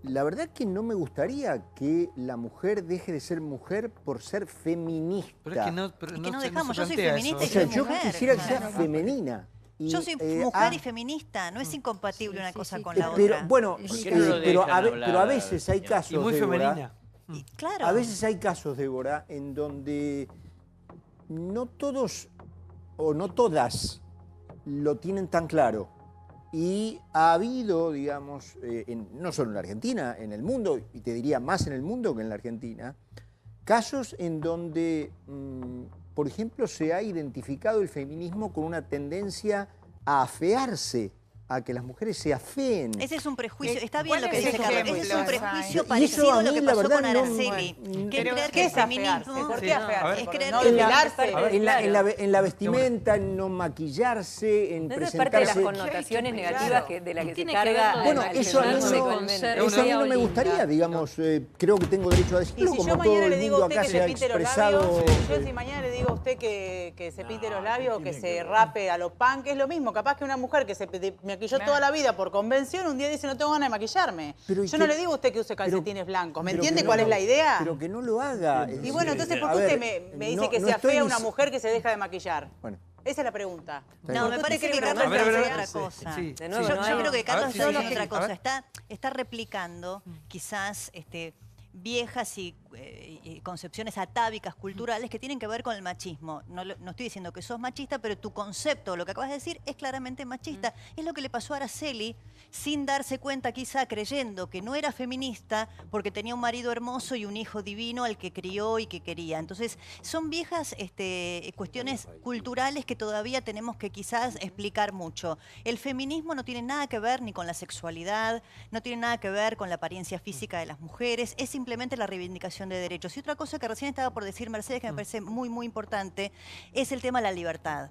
la verdad que no me gustaría que la mujer deje de ser mujer por ser feminista. Pero es que no, Es que no dejamos, yo soy feminista O y sea, soy yo mujer. quisiera que sea femenina. Y, Yo soy mujer y feminista, no es incompatible una cosa con la pero, otra. bueno, pero a veces hay casos, Y muy Débora, femenina. Claro. A veces hay casos, Débora, en donde no todos o no todas lo tienen tan claro. Y ha habido, digamos, no solo en la Argentina, en el mundo, y te diría más en el mundo que en la Argentina, casos en donde, por ejemplo, se ha identificado el feminismo con una tendencia a afearse, a que las mujeres se afeen. Ese es un prejuicio, está bien lo que ¿Cuál es dice el Carlos, ese es un ejemplo? prejuicio Y parecido eso a a lo mí, que la pasó verdad, con no- Araceli. Que Pero, creer ¿qué que el es afearse? feminismo... ¿Por qué afearse? Es creer No que depilarse. En la vestimenta, en no maquillarse, en Eso es presentarse... parte de las connotaciones negativas de las que se carga. Bueno, eso a mí no me gustaría, digamos, creo que tengo derecho a Y decirlo, si como yo todo mañana el le digo a mundo usted acá que se ha se pinte los expresado... labios, yo si mañana le digo a usted que se pinte los labios o que se rape a lo punk, es lo mismo. Capaz que una mujer que se maquilló toda la vida por convención, un día dice no tengo ganas de maquillarme. Pero, Yo no le digo a usted que use calcetines blancos. ¿Me pero entiende que cuál no- es la idea? Pero que no lo haga. Y bueno, entonces, ¿por A qué ver, usted me dice no- que no sea estoy fea una dic- mujer que se deja de maquillar? Bueno. Esa es la pregunta. No, me parece que Carlos A ver, está a ver, diciendo otra cosa. sí. De nuevo, Yo, no yo hay- creo que A Carlos ver, sí, está sí, diciendo sí. otra A cosa. ver. Está replicando quizás viejas y concepciones atávicas culturales que tienen que ver con el machismo. No estoy diciendo que sos machista, pero tu concepto, lo que acabas de decir, es claramente machista. Es lo que le pasó a Araceli, sin darse cuenta, quizá creyendo que no era feminista porque tenía un marido hermoso y un hijo divino al que crió y que quería. Entonces, son viejas cuestiones culturales que todavía tenemos que quizás explicar mucho. El feminismo no tiene nada que ver ni con la sexualidad, no tiene nada que ver con la apariencia física de las mujeres, es simplemente la reivindicación de derechos. Y otra cosa que recién estaba por decir Mercedes, que me parece muy, muy importante, es el tema de la libertad.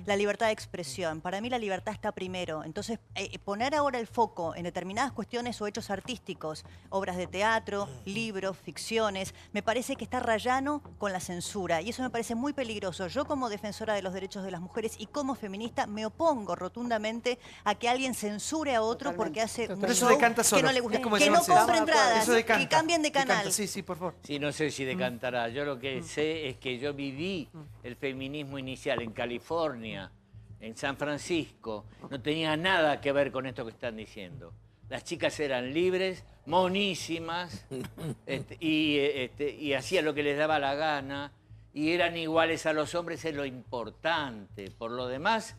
La libertad de expresión. Para mí la libertad está primero. Entonces, poner ahora el foco en determinadas cuestiones o hechos artísticos, obras de teatro, libros, ficciones, me parece que está rayano con la censura. Y eso me parece muy peligroso. Yo, como defensora de los derechos de las mujeres y como feminista, me opongo rotundamente a que alguien censure a otro porque hace un Pero eso show decanta solo. que no le gusta. Es como Que ese no francés. compre entradas, Eso decanta, que cambien de canal. decanta. Sí, sí, por favor. Sí, no sé si decantará. Yo lo que sé es que yo viví el feminismo inicial en California, en San Francisco. No tenía nada que ver con esto que están diciendo. Las chicas eran libres, monísimas, y hacían lo que les daba la gana, y eran iguales a los hombres, es lo importante. Por lo demás,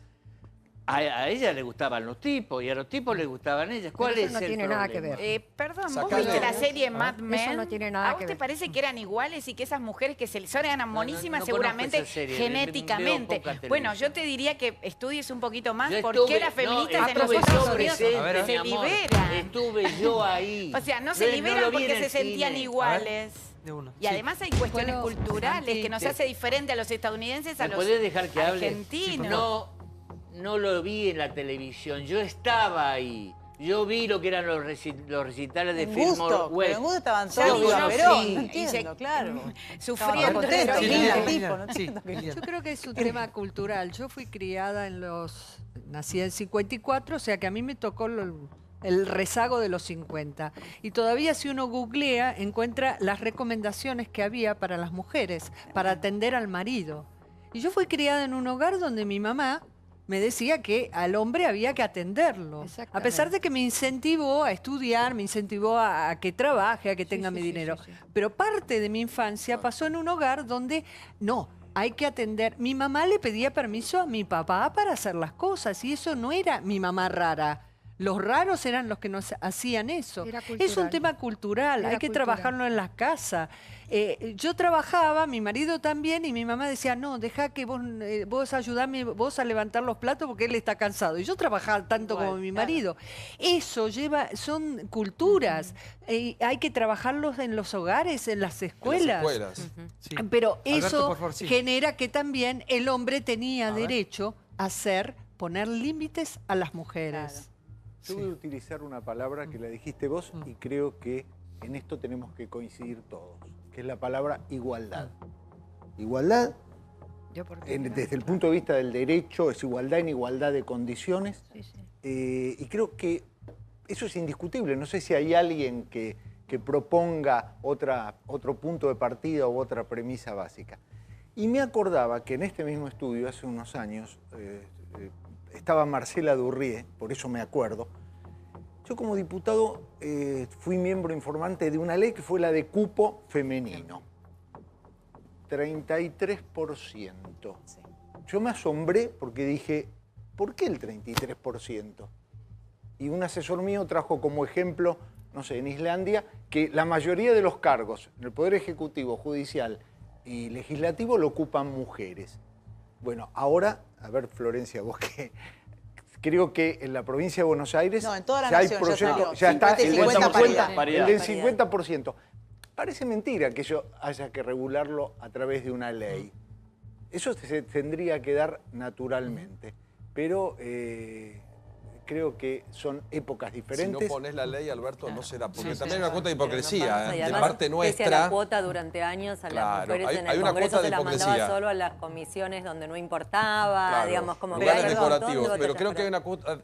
a ella le gustaban los tipos y a los tipos les gustaban ellas. ¿Cuál Pero es eso no el tiene problema? nada que ver. Perdón, ¿vos Sacalo. viste la serie Mad Men? Eso no tiene nada ¿A vos que te ver. parece que eran iguales y que esas mujeres que eran monísimas no seguramente conozco esa serie, genéticamente? veo poca Bueno, televisión. yo te diría que estudies un poquito más Yo por estuve- qué las feministas en los estuve Estados yo Unidos presente, se mi amor. liberan. Estuve yo ahí. O sea, no No se lo liberan vi en porque el se sentían cine. iguales. De uno. Y además hay cuestiones ¿Puedo, culturales Santi? que nos hace diferente a los estadounidenses, a ¿Me los podés dejar que hable? argentinos. No lo vi en la televisión, yo estaba ahí. Yo vi lo que eran los recitales de En Fillmore gusto, West. pero en gusto estaban Yo todos conocí. Perón, no entiendo, claro. Sufriendo Estaba de contento, heroína. el tipo, no entiendo qué- Yo creo que es un tema cultural. Yo fui criada nací en 54, o sea que a mí me tocó el rezago de los 50. Y todavía si uno googlea, encuentra las recomendaciones que había para las mujeres, para atender al marido. Y yo fui criada en un hogar donde mi mamá me decía que al hombre había que atenderlo. A pesar de que me incentivó a estudiar, me incentivó a que trabaje, a que tenga mi dinero. Pero parte de mi infancia pasó en un hogar donde no, hay que atender. Mi mamá le pedía permiso a mi papá para hacer las cosas y eso no era mi mamá rara. Los raros eran los que nos hacían eso. Era Es un cultural. tema cultural, Era hay que cultural. trabajarlo en las casas. Yo trabajaba, mi marido también, y mi mamá decía, no, deja que vos ayudame vos a levantar los platos porque él está cansado. Y yo trabajaba tanto como mi marido. Eso son culturas. Hay que trabajarlos en los hogares, en las escuelas. Sí. Pero Alberto, eso por favor, sí. genera que también el hombre tenía derecho a poner límites a las mujeres. Yo voy a utilizar una palabra que la dijiste vos y creo que en esto tenemos que coincidir todos, que es la palabra igualdad. Igualdad, desde el punto de vista del derecho, es igualdad en igualdad de condiciones. Y creo que eso es indiscutible. No sé si hay alguien que proponga otro punto de partida u otra premisa básica. Y me acordaba que en este mismo estudio, hace unos años, estaba Marcela Durrié, por eso me acuerdo. Yo como diputado fui miembro informante de una ley que fue la de cupo femenino. 33%. Yo me asombré porque dije, ¿por qué el 33%? Y un asesor mío trajo como ejemplo, no sé, en Islandia, que la mayoría de los cargos en el Poder Ejecutivo, Judicial y Legislativo lo ocupan mujeres. Bueno, ahora, a ver, Florencia, vos que creo que en la provincia de Buenos Aires No, en toda la ya hay nación, proyecto, ya ya está está. el del 50 50%. El del paridad. 50%. Parece mentira que eso haya que regularlo a través de una ley. Eso se tendría que dar naturalmente, pero creo que son épocas diferentes. Si no pones la ley, Alberto, no se da. Porque Sí, también sí, hay una cuota de hipocresía, Y de además, parte pese a la nuestra. cuota durante años a las Claro, mujeres hay- en hay el una Congreso cuota de se las mandaba hipocresía. solo a las comisiones donde no importaba, Claro, digamos, como que lugares hay un montón de decorativos. Pero batallas creo que hay para- una cuota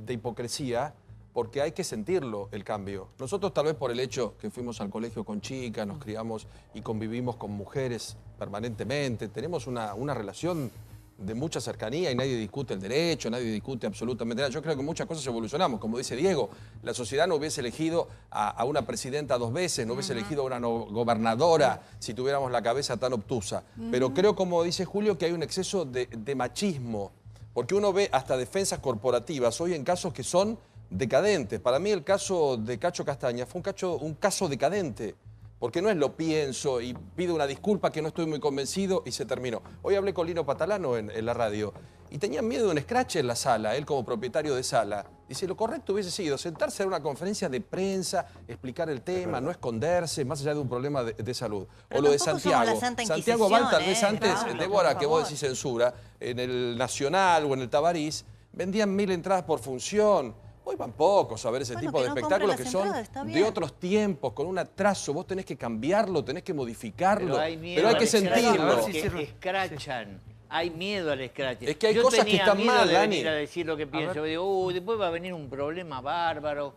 de hipocresía porque hay que sentirlo, el cambio. Nosotros tal vez por el hecho que fuimos al colegio con chicas, nos criamos y convivimos con mujeres permanentemente, tenemos una relación de mucha cercanía y nadie discute el derecho, nadie discute absolutamente nada. Yo creo que muchas cosas evolucionamos. Como dice Diego, la sociedad no hubiese elegido a una presidenta 2 veces, no hubiese elegido a una gobernadora si tuviéramos la cabeza tan obtusa. Pero creo, como dice Julio, que hay un exceso de machismo, porque uno ve hasta defensas corporativas hoy en casos que son decadentes. Para mí el caso de Cacho Castaña fue un caso decadente. Porque no es lo pienso y pido una disculpa que no estoy muy convencido y se terminó. Hoy hablé con Lino Patalano en la radio y y tenían miedo de un escrache en la sala, él como propietario de sala. Dice, lo correcto hubiese sido sentarse a una conferencia de prensa, explicar el tema, no esconderse, más allá de un problema de salud. Pero o lo de tampoco somos Santiago. la Santa Santiago Val, tal vez Inquisición, antes, Pablo, Débora, por que vos favor. decís censura, en el Nacional o en el Tabarís, vendían 1000 entradas por función. Hoy van pocos a ver ese tipo de no espectáculos compren que las son entradas, está de bien. otros tiempos, con un atraso. Vos tenés que cambiarlo, tenés que modificarlo. Pero hay, miedo Pero hay al que escrache sentirlo. porque escrachan. Hay miedo al escrache. Es que hay Yo cosas que tenía están miedo mal, de Dani. venir a decir lo que pienso. Yo digo, después va a venir un problema bárbaro.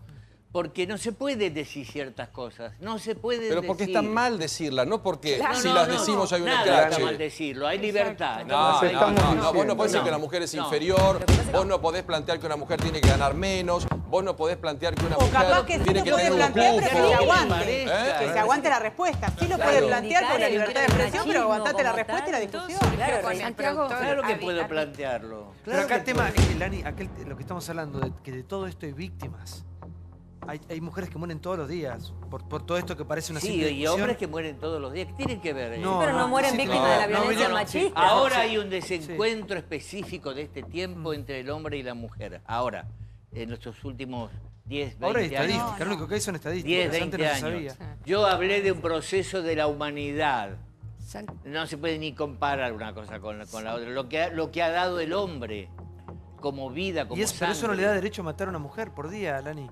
Porque no se puede decir ciertas cosas. No se puede Pero porque decir. está mal decirla, no porque Claro, si no, las no, decimos hay un nada escrache. está mal decirlo, hay libertad. No, vos no podés decir No, que una mujer es no. inferior, vos no podés plantear que una mujer tiene que ganar menos, vos no podés plantear que una O mujer capaz que sí tiene lo que puede tener un plantear, pero que se cupo. aguante. ¿Eh? Que se aguante la respuesta. Sí lo Claro. puede plantear por la libertad de expresión, pero machismo aguantate la como respuesta y la tal, discusión. Claro que puedo plantearlo. Pero acá el que tema, puedo. Lani, lo que estamos hablando, de que de todo esto hay víctimas. Hay mujeres que mueren todos los días por todo esto que parece una Sí, simple y discusión. hombres que mueren todos los días. ¿Qué tienen que ver? No, pero no mueren víctimas de la violencia machista. Ahora hay un desencuentro específico de este tiempo entre el hombre y la mujer. Ahora, en nuestros últimos 10, 20 Ahora hay años. estadísticas, lo único que hay son estadísticas. 10, antes 20 no se años. sabía. Yo hablé de un proceso de la humanidad. No se puede ni comparar una cosa con la otra. Lo que ha dado el hombre como vida, como Pero eso no le da sangre. derecho a matar a una mujer por día, Lani.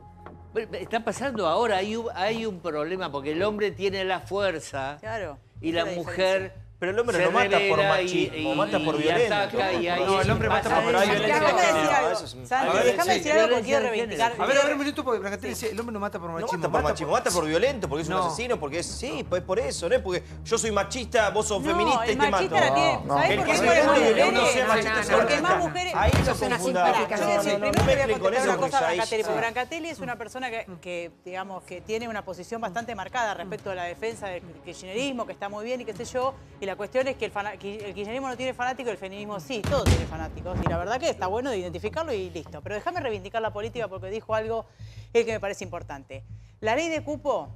Está pasando ahora, hay un problema, porque el hombre tiene la fuerza y la mujer... Pero el hombre se no mata por revela machismo, mata por violento. ataca y ahí No, el hombre mata por pasa violencia de Déjame decir género. algo. Eso es- Santi, A ver, déjame sí. decir algo porque quiero reivindicar. A ver, un minuto, porque Bracatel dice, el hombre no mata por No machismo. mata por machismo, mata por violento, porque es un No. asesino, porque es... Sí, pues por eso, ¿no? Es porque yo soy machista, vos sos No, feminista el y te mato. machista la tiene. ¿Sabés El por que qué es mueren más violento y violento mujeres? sea machista, sea Porque machista. más mujeres. Ahí Eso lo es una confundamos. Yo voy a decir, No primero te voy a mezclen con contestar eso, una porque cosa a ahí- Brancatelli, porque sí. Brancatelli es una persona que, digamos, que tiene una posición bastante marcada respecto a la defensa del kirchnerismo, que está muy bien y qué sé yo, y la cuestión es que el kirchnerismo no tiene fanáticos, el feminismo sí, todo tiene fanáticos, y la verdad que está bueno de identificarlo y listo. Pero déjame reivindicar la política porque dijo algo que me parece importante. La ley de cupo,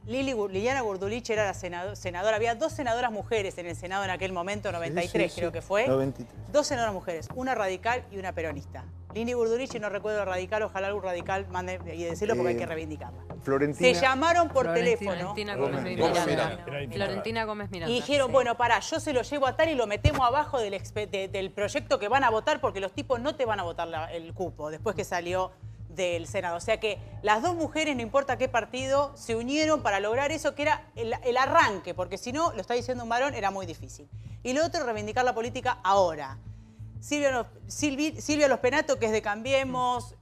Liliana Burdulich era la senadora, había 2 senadoras mujeres en el Senado en aquel momento, 93 creo que fue. 93. 2 senadoras mujeres, una radical y una peronista. Lili Burdulich, no recuerdo radical, ojalá algún radical mande y decirlo porque hay que reivindicarla. Florentina. Se llamaron por teléfono. Florentina Gómez Gómez Miranda. Miranda. Florentina Gómez Miranda. Y dijeron, bueno, pará, yo se lo llevo a tal y lo metemos abajo del proyecto que van a votar porque los tipos no te van a votar el cupo después que salió del Senado. O sea que las 2 mujeres, no importa qué partido, se unieron para lograr eso que era el arranque, porque si no, lo está diciendo un varón, era muy difícil. Y lo otro, reivindicar la política ahora. Silvia Los Penato, que es de Cambiemos,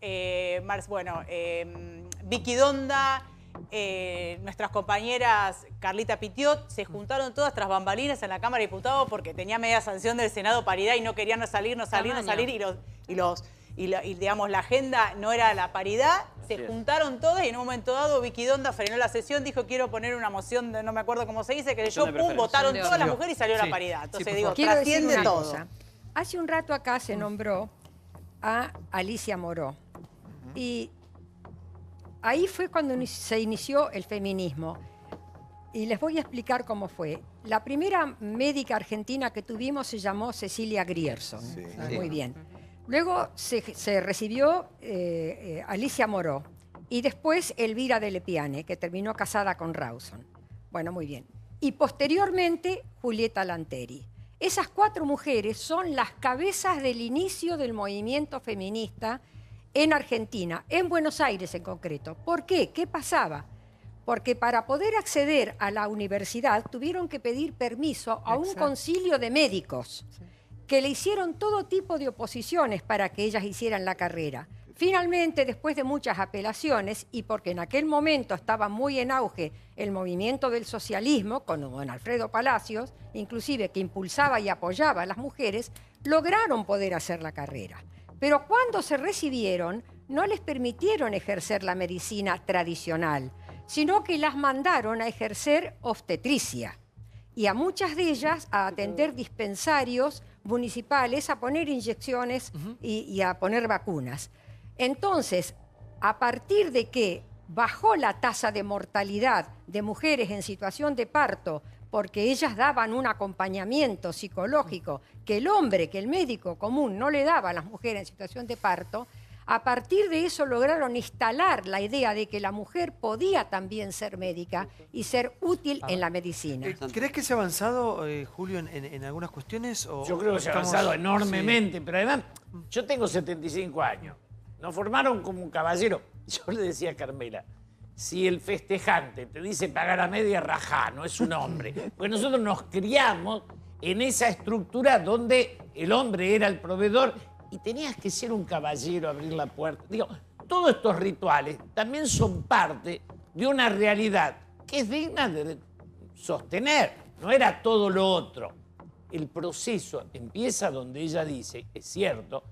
Vicky Donda, nuestras compañeras Carlita Pitiot, se juntaron todas tras bambalinas en la Cámara de Diputados porque tenía media sanción del Senado paridad y no querían salir, y digamos la agenda no era la paridad, se juntaron todas y en un momento dado Vicky Donda frenó la sesión, dijo quiero poner una moción, no me acuerdo cómo se dice, que yo, pum, votaron todas las mujeres y salió la paridad. Entonces digo, Quiero decir trasciende una todo. cosa. Hace un rato acá se nombró a Alicia Moró. Y ahí fue cuando se inició el feminismo. Y les voy a explicar cómo fue. La primera médica argentina que tuvimos se llamó Cecilia Grierson. Muy bien. Luego se recibió Alicia Moró. Y después Elvira de Lepiane, que terminó casada con Rawson. Bueno, muy bien. Y posteriormente Julieta Lanteri. Esas 4 mujeres son las cabezas del inicio del movimiento feminista en Argentina, en Buenos Aires en concreto. ¿Por qué? ¿Qué pasaba? Porque para poder acceder a la universidad tuvieron que pedir permiso a un concilio de médicos que le hicieron todo tipo de oposiciones para que ellas hicieran la carrera. Finalmente, después de muchas apelaciones, y porque en aquel momento estaba muy en auge el movimiento del socialismo, con don Alfredo Palacios, inclusive que impulsaba y apoyaba a las mujeres, lograron poder hacer la carrera. Pero cuando se recibieron, no les permitieron ejercer la medicina tradicional, sino que las mandaron a ejercer obstetricia. Y a muchas de ellas a atender dispensarios municipales, a poner inyecciones y a poner vacunas. Entonces, a partir de que bajó la tasa de mortalidad de mujeres en situación de parto porque ellas daban un acompañamiento psicológico que el médico común no le daba a las mujeres en situación de parto. A partir de eso lograron instalar la idea de que la mujer podía también ser médica y ser útil en la medicina. ¿Crees que se ha avanzado, Julio, en algunas cuestiones? Yo creo que se ha avanzado enormemente, pero además, yo tengo 75 años. Nos formaron como un caballero. Yo le decía a Carmela, si el festejante te dice pagar a media, rajá, no es un hombre. Porque nosotros nos criamos en esa estructura donde el hombre era el proveedor y tenías que ser un caballero, abrir la puerta. Digo, todos estos rituales también son parte de una realidad que es digna de sostener. No era todo lo otro. El proceso empieza donde ella dice, es cierto,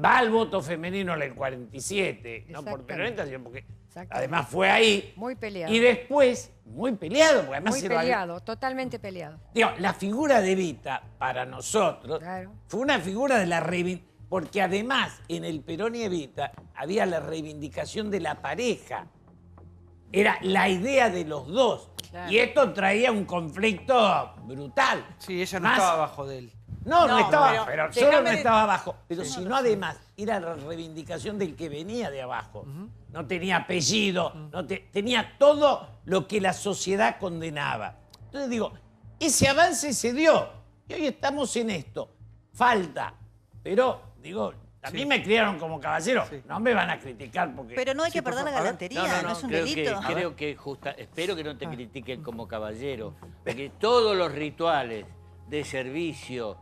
va al voto femenino en el 47, no por Perón, sino porque además fue ahí. Muy peleado. Y después, muy peleado, porque además muy peleado, totalmente peleado. Digo, la figura de Evita, para nosotros, fue una figura de la reivindicación, porque además en el Perón y Evita había la reivindicación de la pareja. Era la idea de los dos. Claro. Y esto traía un conflicto brutal. Sí, ella no estaba abajo de él. No estaba, pero solo no estaba abajo. Pero si no, además, era la reivindicación del que venía de abajo. No tenía apellido, tenía todo lo que la sociedad condenaba. Entonces digo, ese avance se dio. Y hoy estamos en esto. Falta. Pero, digo, a mí me criaron como caballero. No me van a criticar porque... Pero no hay que perder la galantería, no es un delito. Creo que espero que no te critiquen como caballero. Porque todos los rituales de servicio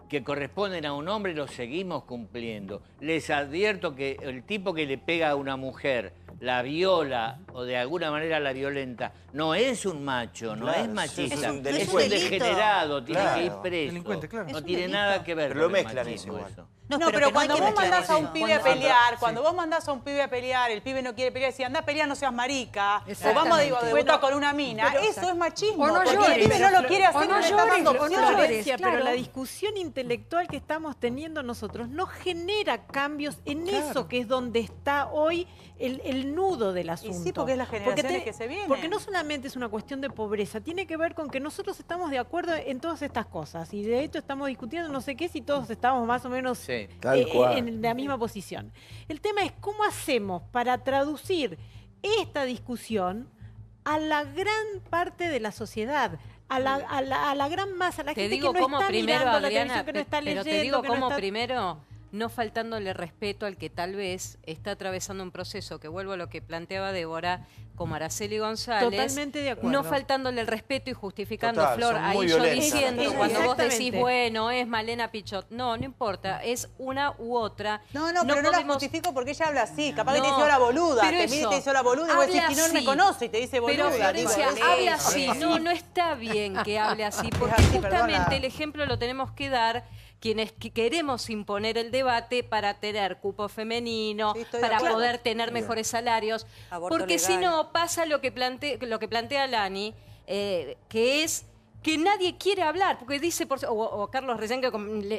que corresponden a un hombre los seguimos cumpliendo. Les advierto que el tipo que le pega a una mujer, la viola o de alguna manera la violenta, no es un macho, no es machista, es un degenerado, tiene que ir preso. No tiene nada que ver con lo mezclan eso igual. eso. No, pero cuando vos mandás a un pibe a pelear, el pibe no quiere pelear, si andás a pelear no seas marica, o vamos a debutar con una mina, eso es machismo, porque el pibe no lo quiere hacer, no le está dando opciones. Pero la discusión intelectual que estamos teniendo nosotros no genera cambios en eso que es donde está hoy el nudo del asunto. Y sí, porque es la generación que se viene. Porque no solamente es una cuestión de pobreza, tiene que ver con que nosotros estamos de acuerdo en todas estas cosas y de hecho estamos discutiendo no sé qué si todos estamos más o menos en la misma posición. El tema es cómo hacemos para traducir esta discusión a la gran parte de la sociedad, a la gran masa, a la gente que no está mirando la televisión, que no está leyendo. Pero te digo cómo primero, no faltándole respeto al que tal vez está atravesando un proceso, que vuelvo a lo que planteaba Débora, como Araceli González. Totalmente de acuerdo. No faltándole el respeto y justificando, Flor, ahí yo diciendo, cuando vos decís, bueno, es Malena Pichot. No importa, es una u otra. No, pero no la justifico porque ella habla así. Capaz que te hizo la boluda, te mira y te hizo la boluda y vos decís que no me conoce y te dice boluda. Pero Florencia, habla así. No está bien que hable así, porque justamente el ejemplo lo tenemos que dar quienes queremos imponer el debate para tener cupo femenino, para poder tener mejores salarios. Porque si no, pasa lo que plantea Lani, que es que nadie quiere hablar, porque dice, o Carlos recién que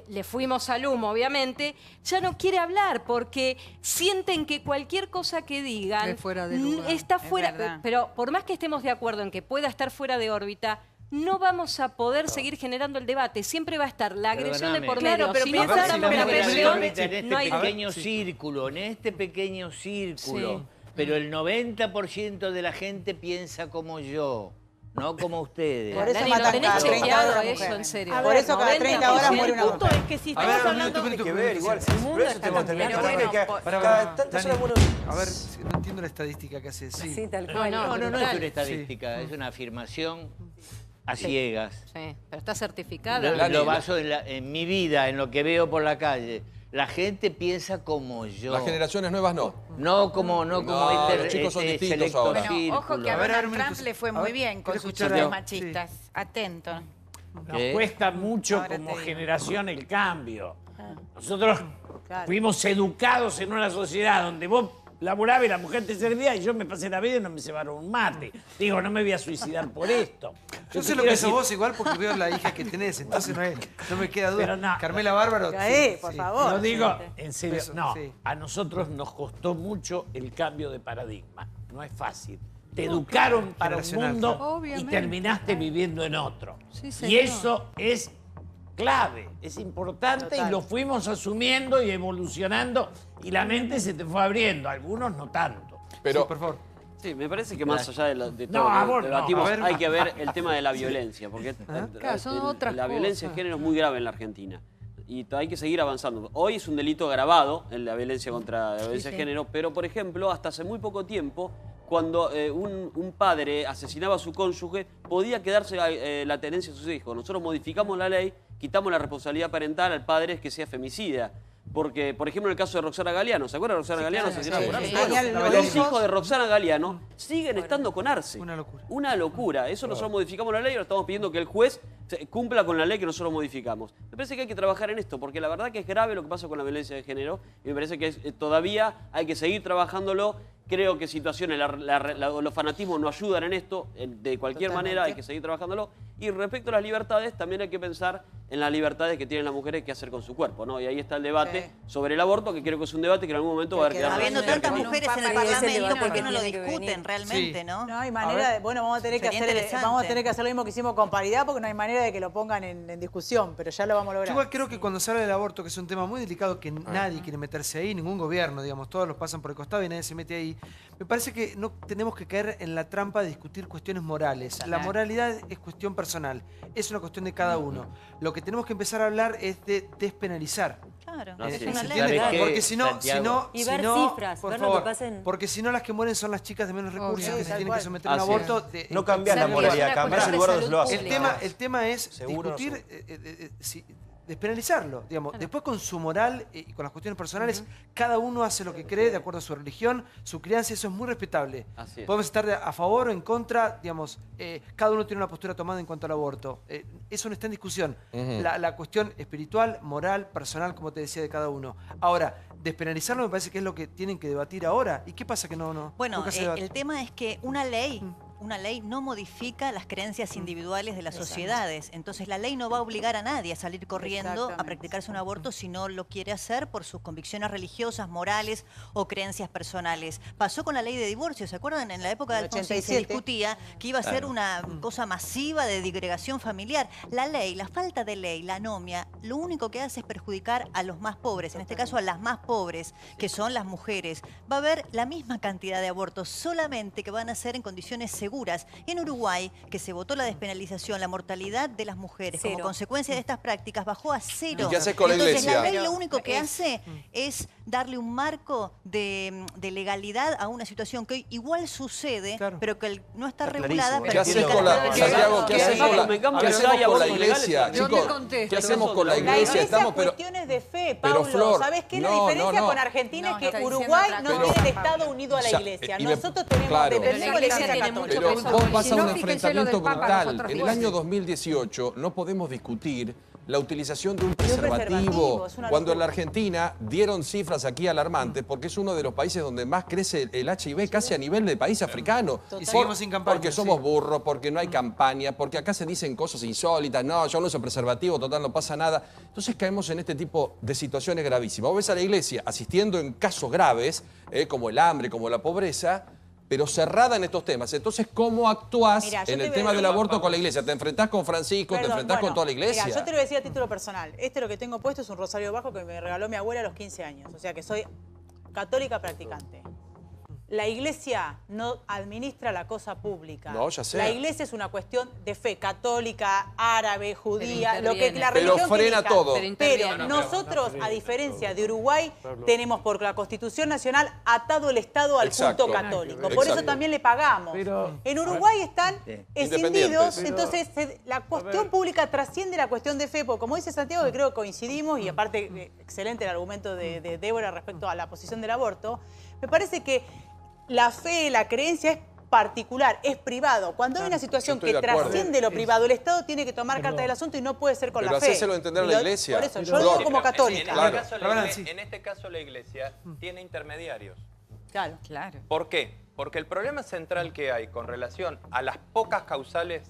le fuimos al humo, obviamente, ya no quiere hablar, porque sienten que cualquier cosa que digan está fuera, pero por más que estemos de acuerdo en que pueda estar fuera de órbita, no vamos a poder seguir generando el debate. Siempre va a estar la agresión de por medio. Pero si no estamos la agresión, no hay... en este pequeño círculo, pero el 90% de la gente piensa como yo. No como ustedes. Por eso matan cada 30 horas, eso, en serio. Por eso cada 30 horas muere una mujer. Es que si estamos hablando... Tiene que ver, igual. Por eso tenemos que terminar. A ver, no entiendo la estadística que hace. Sí, tal cual. No es una estadística, es una afirmación a ciegas. Sí, pero está certificada. Lo baso en mi vida, en lo que veo por la calle. La gente piensa como yo. Las generaciones nuevas no. No como los chicos son distintos ahora. Bueno, ojo que a Donald Trump le fue muy bien con sus chistes machistas. Atento. Nos cuesta mucho como generación el cambio. Nosotros fuimos educados en una sociedad donde vos laburabas y la mujer te servía y yo me pasé la vida y no me cebaron un mate. Digo, no me voy a suicidar por esto. Yo sé lo que sos vos igual porque veo la hija que tenés, entonces no me queda duda. No, Carmela Bárbaro. Por favor. Lo digo en serio. A nosotros nos costó mucho el cambio de paradigma. No es fácil. te educaron para un generacional, mundo claro. y Obviamente. terminaste viviendo en otro. Sí, Y señor. eso es clave, es importante Total. y lo fuimos asumiendo y evolucionando y la mente se te fue abriendo, algunos no tanto. Pero, Sí, por favor. Sí, me parece que más allá de No, todo lo amor, que no. debatimos, A ver, hay que ver el tema de la violencia, porque Claro, son otras la violencia de cosas. género es muy grave en la Argentina. Y hay que seguir avanzando. Hoy es un delito agravado en la violencia contra la violencia de género, pero por ejemplo, hasta hace muy poco tiempo, cuando un padre asesinaba a su cónyuge, podía quedarse la tenencia de sus hijos. Nosotros modificamos la ley, quitamos la responsabilidad parental al padre que sea femicida. Porque, por ejemplo, en el caso de Roxana Galeano, ¿se acuerdan de Roxana Galeano? Asesinada por Arce. Bueno, los hijos de Roxana Galeano siguen estando con Arce. Una locura. Una locura. Eso nosotros modificamos la ley y ahora estamos pidiendo que el juez cumpla con la ley que nosotros modificamos. Me parece que hay que trabajar en esto, porque la verdad que es grave lo que pasa con la violencia de género y me parece que todavía hay que seguir trabajándolo. Creo que situaciones, los fanatismos no ayudan en esto, de cualquier manera hay que seguir trabajándolo. Y respecto a las libertades, también hay que pensar en las libertades que tienen las mujeres que hacer con su cuerpo, ¿no? Y ahí está el debate sobre el aborto, que creo que es un debate que en algún momento va a haber que dar. Habiendo tantas mujeres en el Parlamento, ¿por qué no lo tiene que discuten venir. realmente, Sí. no? No hay manera de, bueno, vamos a tener que Sería hacer interesante. vamos a tener que hacer lo mismo que hicimos con paridad porque no hay manera de que lo pongan en discusión, pero ya lo vamos a Yo lograr. igual creo que cuando se habla del aborto, que es un tema muy delicado, que nadie quiere meterse ahí, ningún gobierno, digamos, todos los pasan por el costado y nadie se mete ahí, me parece que no tenemos que caer en la trampa de discutir cuestiones morales. La moralidad es cuestión personal, es una cuestión de cada uno. Lo que tenemos que empezar a hablar es de despenalizar. Claro, No, es sí, una sí. ley. ¿Sabes qué, Porque si no, Santiago? Y ver no, cifras, por ver lo que favor, pasa en- porque si no las que mueren son las chicas de menos recursos Obvio. que se Tal tienen cual. que someter a un Así es. aborto. No cambias la Salud, moralidad, una cambias el cuestión lugar de donde lo salud haces. El tema es Seguro no discutir, despenalizarlo, digamos. Después con su moral y con las cuestiones personales, cada uno hace lo que cree de acuerdo a su religión, su crianza, eso es muy respetable. Así es. Podemos estar a favor o en contra, digamos, cada uno tiene una postura tomada en cuanto al aborto. Eso no está en discusión. La cuestión espiritual, moral, personal, como te decía, de cada uno. Ahora, despenalizarlo me parece que es lo que tienen que debatir ahora. ¿Y qué pasa que no Bueno, nunca se debate? el tema es que una ley no modifica las creencias individuales de las sociedades. Entonces la ley no va a obligar a nadie a salir corriendo a Exactamente. practicarse un aborto si no lo quiere hacer por sus convicciones religiosas, morales o creencias personales. Pasó con la ley de divorcio, ¿se acuerdan? En la época de En el Alfonsín se 87. discutía que iba a ser una cosa masiva de digregación familiar. La ley, la falta de ley, la anomia, lo único que hace es perjudicar a los más pobres, en este caso a las más pobres, que son las mujeres. Va a haber la misma cantidad de abortos, solamente que van a ser en condiciones seguras. Y en Uruguay, que se votó la despenalización, la mortalidad de las mujeres como Cero. consecuencia de estas prácticas bajó a cero. ¿Y qué haces con la Entonces, iglesia? la ley lo único que hace es darle un marco de legalidad a una situación que hoy igual sucede, pero que no está regulada. ¿Qué haces con la, Santiago, qué haces con la, ¿qué hacemos con la iglesia? Chicos, ¿qué hacemos con la La iglesia? iglesia Estamos, es pero, cuestiones de fe, pero, Pablo. Flor, ¿Sabes qué? La no, diferencia no. con Argentina No, es está que diciendo Uruguay otra no cosa. tiene el Estado unido a la O sea, iglesia. y me- Nosotros tenemos, claro. dependemos de la iglesia tiene católica. Pero mucho vos peso. vas Si a no, un fíjense lo enfrentamiento del Papa, brutal. nosotros En el igual. año 2018 no podemos discutir la utilización de un preservativo, preservativo. es una Cuando en la locura. Argentina dieron cifras aquí alarmantes, porque es uno de los países donde más crece el HIV casi a nivel de país africano. Y seguimos sin campaña, Porque somos burros, porque no hay campaña, porque acá se dicen cosas insólitas. No, yo no uso preservativo, total, no pasa nada. Entonces caemos en este tipo de situaciones gravísimas. Vos ves a la iglesia asistiendo en casos graves, como el hambre, como la pobreza, pero cerrada en estos temas. Entonces, ¿cómo actuás Mira, yo en te el voy a tema del decir- aborto con la iglesia? ¿Te enfrentás con Francisco? ¿Te Perdón, enfrentás con bueno, toda la iglesia? Mira, yo te lo decía a título personal. Lo que tengo puesto es un rosario bajo que me regaló mi abuela a los 15 años. O sea que soy católica practicante. La iglesia no administra la cosa pública. No, ya sé. La iglesia es una cuestión de fe católica, árabe, judía, Pero lo que interviene. la Pero religión que frena elija. todo. Pero Pero interviene. nosotros, a diferencia de Uruguay, tenemos por la Constitución Nacional atado el Estado al Exacto. culto católico. Por eso Exacto. también le pagamos. Pero- En Uruguay están escindidos, Independientes. entonces la cuestión pública trasciende la cuestión de fe, porque como dice Santiago, que creo que coincidimos, y aparte excelente el argumento de Débora respecto a la posición del aborto, me parece que la fe, la creencia es particular, es privado. Cuando hay una situación Yo estoy que de acuerdo. trasciende lo privado, el Estado tiene que tomar carta del asunto y no puede ser con Pero la fe. hacéselo entender a la Y lo- iglesia. Por eso, yo Flor. lo digo como Pero católica. Claro. En este caso la iglesia tiene intermediarios. Claro. Claro. ¿Por qué? Porque el problema central que hay con relación a las pocas causales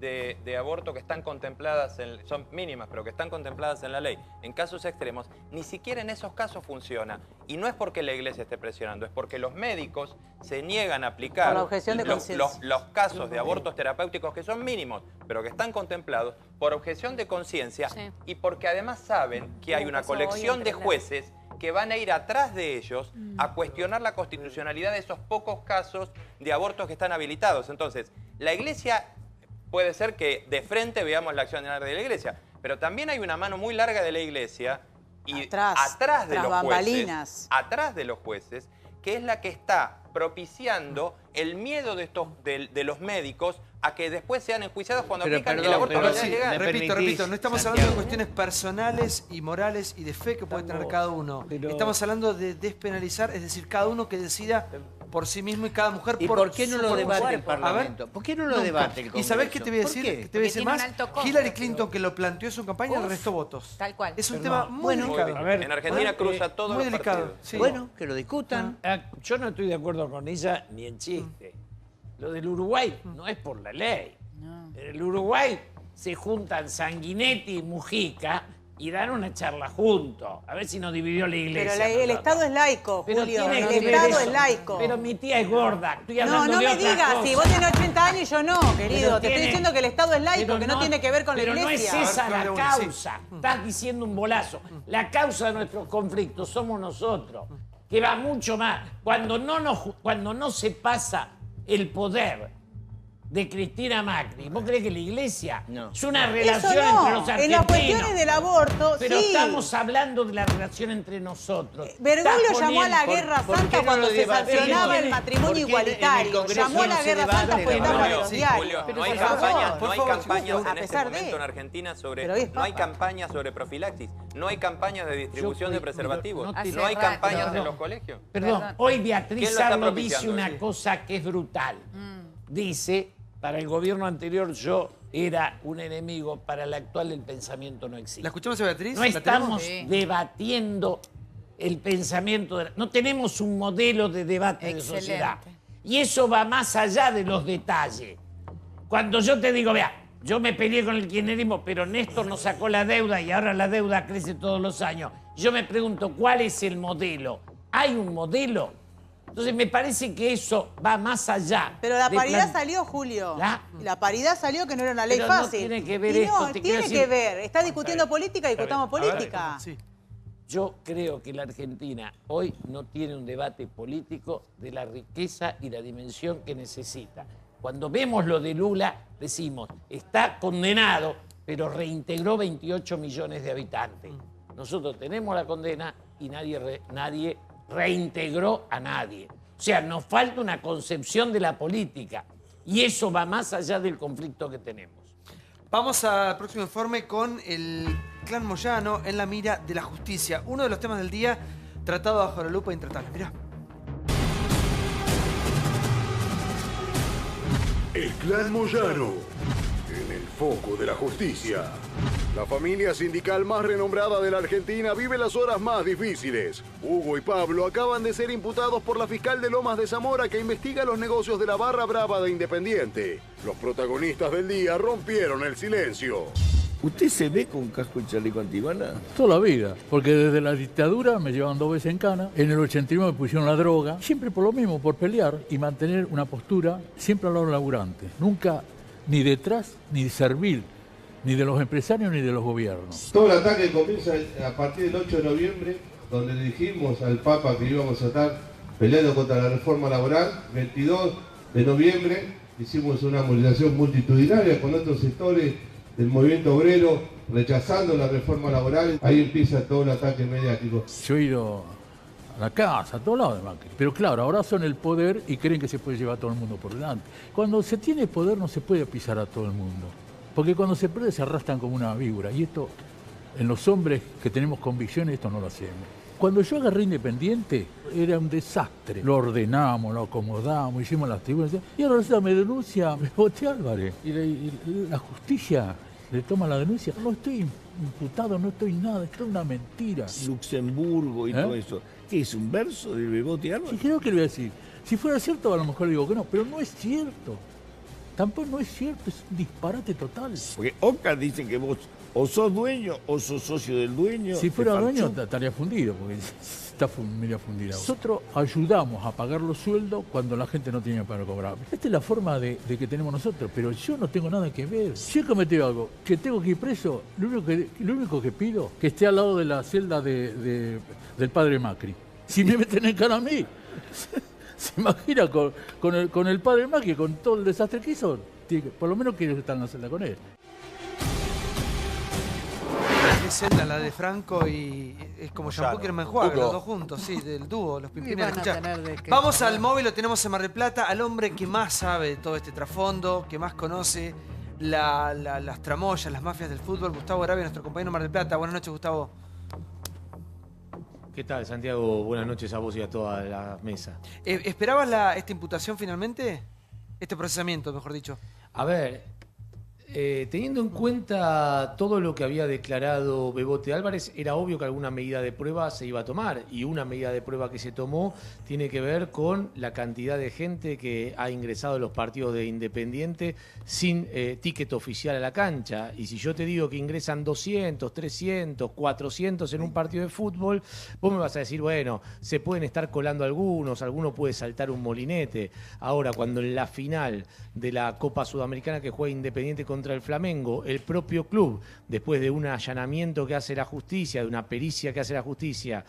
de aborto que están contempladas, son mínimas, pero que están contempladas en la ley, en casos extremos, ni siquiera en esos casos funciona. Y no es porque la Iglesia esté presionando, es porque los médicos se niegan a aplicar Por la objeción de conciencia. los casos de abortos terapéuticos que son mínimos, pero que están contemplados por objeción de conciencia y porque además saben que hay una colección de jueces que van a ir atrás de ellos a cuestionar la constitucionalidad de esos pocos casos de abortos que están habilitados. Entonces, la Iglesia, puede ser que de frente veamos la acción de la Iglesia, pero también hay una mano muy larga de la Iglesia y atrás de los jueces, que es la que está propiciando el miedo de los médicos a que después sean enjuiciados cuando aplican el aborto legal. Repito, no estamos hablando de cuestiones personales y morales y de fe que puede tener cada uno. Estamos hablando de despenalizar, es decir, cada uno que decida por sí mismo y cada mujer ¿Y por qué no lo debate el Parlamento? ¿Por qué no lo debate el Congreso? ¿Y sabés qué te voy a decir? Porque Te voy a decir tiene más. un alto costo, Hillary Clinton, que lo planteó en su campaña, le restó votos. Tal cual. Es un tema muy delicado. En Argentina cruza todo muy los delicado. partidos. Sí. Bueno, que lo discutan. Yo no estoy de acuerdo con ella ni en chiste. Lo del Uruguay no es por la ley. En el Uruguay se juntan Sanguinetti y Mujica y dan una charla juntos. A ver si nos dividió la Iglesia. Pero el Estado es laico, Pero Julio. tiene El que ver Estado eso. es laico. Pero mi tía es gorda. Estoy hablando No de me otra digas, cosa. si vos tenés 80 años y yo no, querido. Pero Te estoy diciendo que el Estado es laico, pero que no tiene que ver con la pero Iglesia. no es esa la causa. Estás diciendo un bolazo. La causa de nuestros conflictos somos nosotros, que va mucho más. Cuando no se pasa el poder de Cristina Macri, ¿vos crees que la Iglesia es una relación Eso no. entre los argentinos? En las cuestiones del aborto, Pero sí. estamos hablando de la relación entre nosotros. Bergoglio llamó a la Guerra ¿por qué Santa no cuando lo se debate? sancionaba el ¿Por matrimonio qué en el igualitario. Congreso Llamó a la no se Guerra debate? Santa por estar en los diarios. Julio, no hay Por favor, campañas, por no hay favor, campañas a en este pesar momento de. en Argentina sobre, Pero es no hay papa. campañas sobre profilaxis, no hay campañas de distribución de preservativos, no te- no hay Hace campañas rato. en los colegios. Perdón, hoy ¿Quién Beatriz lo está Arlo dice propiciando? una Sí. cosa que es brutal. Dice, para el gobierno anterior yo era un enemigo, para el actual el pensamiento no existe. ¿La escuchamos a Beatriz? No ¿La estamos tenemos? debatiendo el pensamiento, no tenemos un modelo de debate de Excelente. sociedad. Y eso va más allá de los detalles. Cuando yo te digo, vea, yo me peleé con el kirchnerismo, pero Néstor nos sacó la deuda y ahora la deuda crece todos los años. Yo me pregunto, ¿cuál es el modelo? ¿Hay un modelo? Entonces me parece que eso va más allá. Pero la de paridad salió, Julio. La paridad salió que no era una ley Pero no fácil. tiene que ver Y esto, no, te tiene quiero que decir- ver. Está discutiendo política, discutamos política. Yo creo que la Argentina hoy no tiene un debate político de la riqueza y la dimensión que necesita. Cuando vemos lo de Lula, decimos, está condenado, pero reintegró 28 millones de habitantes. Nosotros tenemos la condena y nadie reintegró a nadie. O sea, nos falta una concepción de la política y eso va más allá del conflicto que tenemos. Vamos al próximo informe con el clan Moyano en la mira de la justicia. Uno de los temas del día tratado bajo la lupa intratable. Mirá. El clan Moyano, en el foco de la justicia. La familia sindical más renombrada de la Argentina vive las horas más difíciles. Hugo y Pablo acaban de ser imputados por la fiscal de Lomas de Zamora que investiga los negocios de la barra brava de Independiente. Los protagonistas del día rompieron el silencio. ¿Usted se ve con casco y chaleco antibala? Toda la vida, porque desde la dictadura me llevaban 2 veces en cana, en el 81 me pusieron la droga, siempre por lo mismo, por pelear y mantener una postura siempre al lado del laburante, nunca ni detrás ni servil, ni de los empresarios ni de los gobiernos. Todo el ataque comienza a partir del 8 de noviembre, donde le dijimos al Papa que íbamos a estar peleando contra la reforma laboral. 22 de noviembre hicimos una movilización multitudinaria con otros sectores del movimiento obrero rechazando la reforma laboral. Ahí empieza todo el ataque mediático. Yo he ido a la casa, a todos lados de Macri. Pero claro, ahora son el poder y creen que se puede llevar a todo el mundo por delante. Cuando se tiene poder no se puede pisar a todo el mundo. Porque cuando se pierde se arrastran como una víbora. Y esto, en los hombres que tenemos convicciones, esto no lo hacemos. Cuando yo agarré Independiente, era un desastre. Lo ordenamos, lo acomodamos, hicimos las tribunas. Y ahora resulta me denuncia Bebote Álvarez. Y la justicia le toma la denuncia. No estoy imputado, no estoy nada, esto es una mentira. Luxemburgo y todo eso. ¿Qué es, un verso de Bebote Álvarez? Sí, creo que le voy a decir. Si fuera cierto, a lo mejor digo que no, pero no es cierto. Tampoco no es cierto, es un disparate total. Porque Oca dice que vos o sos dueño o sos socio del dueño. Si fuera dueño estaría fundido, porque está medio fundido. Nosotros ayudamos a pagar los sueldos cuando la gente no tenía para cobrar. Esta es la forma de que tenemos nosotros, pero yo no tengo nada que ver. Si he cometido algo, que tengo que ir preso, lo único que pido es que esté al lado de la celda del padre Macri. Si me meten en cara a mí, se imagina con el padre Macri, con todo el desastre que hizo, por lo menos quiero estar en la celda con él. ¿Qué celda? La de Franco y es como Jean-Paul Kermenjuaga, los dos juntos, sí, del dúo, los Pimpineros. Vamos al móvil, lo tenemos en Mar del Plata, al hombre que más sabe de todo este trasfondo, que más conoce las tramoyas, las mafias del fútbol, Gustavo Garavia, nuestro compañero en Mar del Plata. Buenas noches, Gustavo. ¿Qué tal, Santiago? Buenas noches a vos y a toda la mesa. ¿Esperabas esta imputación finalmente? Este procesamiento, mejor dicho. A ver, teniendo en cuenta todo lo que había declarado Bebote Álvarez, era obvio que alguna medida de prueba se iba a tomar. Y una medida de prueba que se tomó tiene que ver con la cantidad de gente que ha ingresado a los partidos de Independiente sin ticket oficial a la cancha. Y si yo te digo que ingresan 200, 300, 400 en un partido de fútbol, vos me vas a decir, bueno, se pueden estar colando alguno puede saltar un molinete. Ahora, cuando en la final de la Copa Sudamericana que juega Independiente contra el Flamengo, el propio club, después de un allanamiento que hace la justicia, de una pericia que hace la justicia,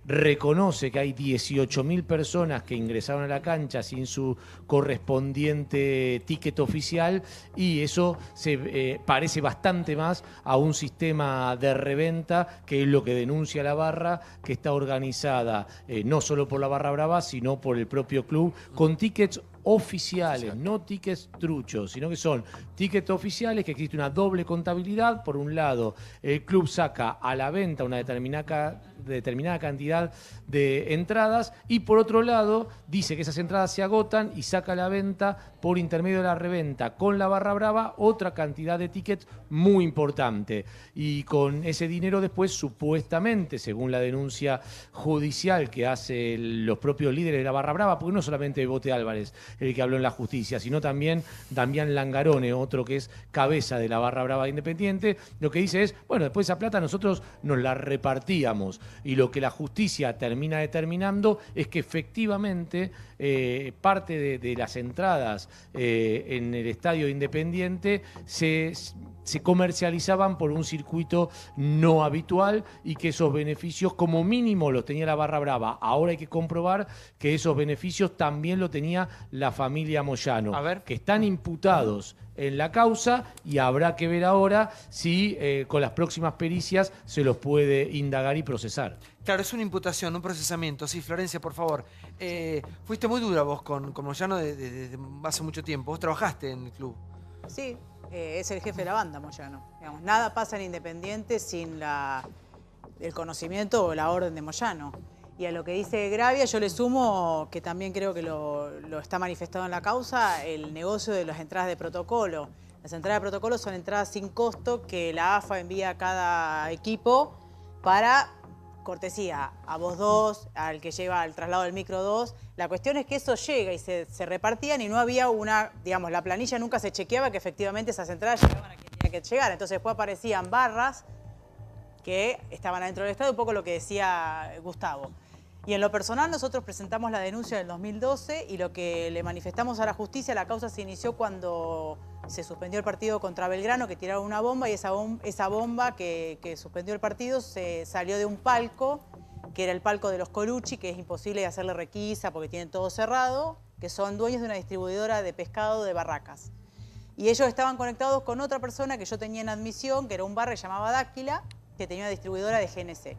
reconoce que hay 18.000 personas que ingresaron a la cancha sin su correspondiente ticket oficial, y eso se parece bastante más a un sistema de reventa, que es lo que denuncia la barra, que está organizada no solo por la Barra Brava, sino por el propio club, con tickets oficiales, no tickets truchos, sino que son tickets oficiales, que existe una doble contabilidad. Por un lado, el club saca a la venta una determinada cantidad de entradas, y por otro lado dice que esas entradas se agotan y saca a la venta, por intermedio de la reventa con la Barra Brava, otra cantidad de tickets muy importante, y con ese dinero después, supuestamente, según la denuncia judicial que hacen los propios líderes de la Barra Brava, porque no solamente Bebote Álvarez el que habló en la justicia, sino también Damián Langarone, otro que es cabeza de la Barra Brava Independiente, lo que dice es, bueno, después esa plata nosotros nos la repartíamos, y lo que la justicia termina determinando es que efectivamente parte de las entradas en el estadio Independiente se comercializaban por un circuito no habitual, y que esos beneficios como mínimo los tenía la Barra Brava. Ahora hay que comprobar que esos beneficios también lo tenía la familia Moyano, que están imputados en la causa, y habrá que ver ahora si con las próximas pericias se los puede indagar y procesar. Claro, es una imputación, un procesamiento. Sí, Florencia, por favor. Fuiste muy dura vos con Moyano desde hace mucho tiempo. Vos trabajaste en el club. Sí, es el jefe de la banda, Moyano. Digamos, nada pasa en Independiente sin el conocimiento o la orden de Moyano. Y a lo que dice Gravia, yo le sumo, que también creo que lo está manifestado en la causa, el negocio de las entradas de protocolo. Las entradas de protocolo son entradas sin costo que la AFA envía a cada equipo para cortesía a vos dos, al que lleva el traslado del micro 2. La cuestión es que eso llega y se repartían, y no había digamos, la planilla nunca se chequeaba que efectivamente esas entradas llegaban a quien tenía que llegar. Entonces después aparecían barras que estaban adentro del estadio, un poco lo que decía Gustavo. Y en lo personal nosotros presentamos la denuncia del 2012, y lo que le manifestamos a la justicia, la causa se inició cuando se suspendió el partido contra Belgrano, que tiraron una bomba, y esa bomba que suspendió el partido se salió de un palco, que era el palco de los Colucci, que es imposible de hacerle requisa porque tienen todo cerrado, que son dueños de una distribuidora de pescado de Barracas. Y ellos estaban conectados con otra persona que yo tenía en admisión, que era un bar que se llamaba Dáquila, que tenía una distribuidora de GNC.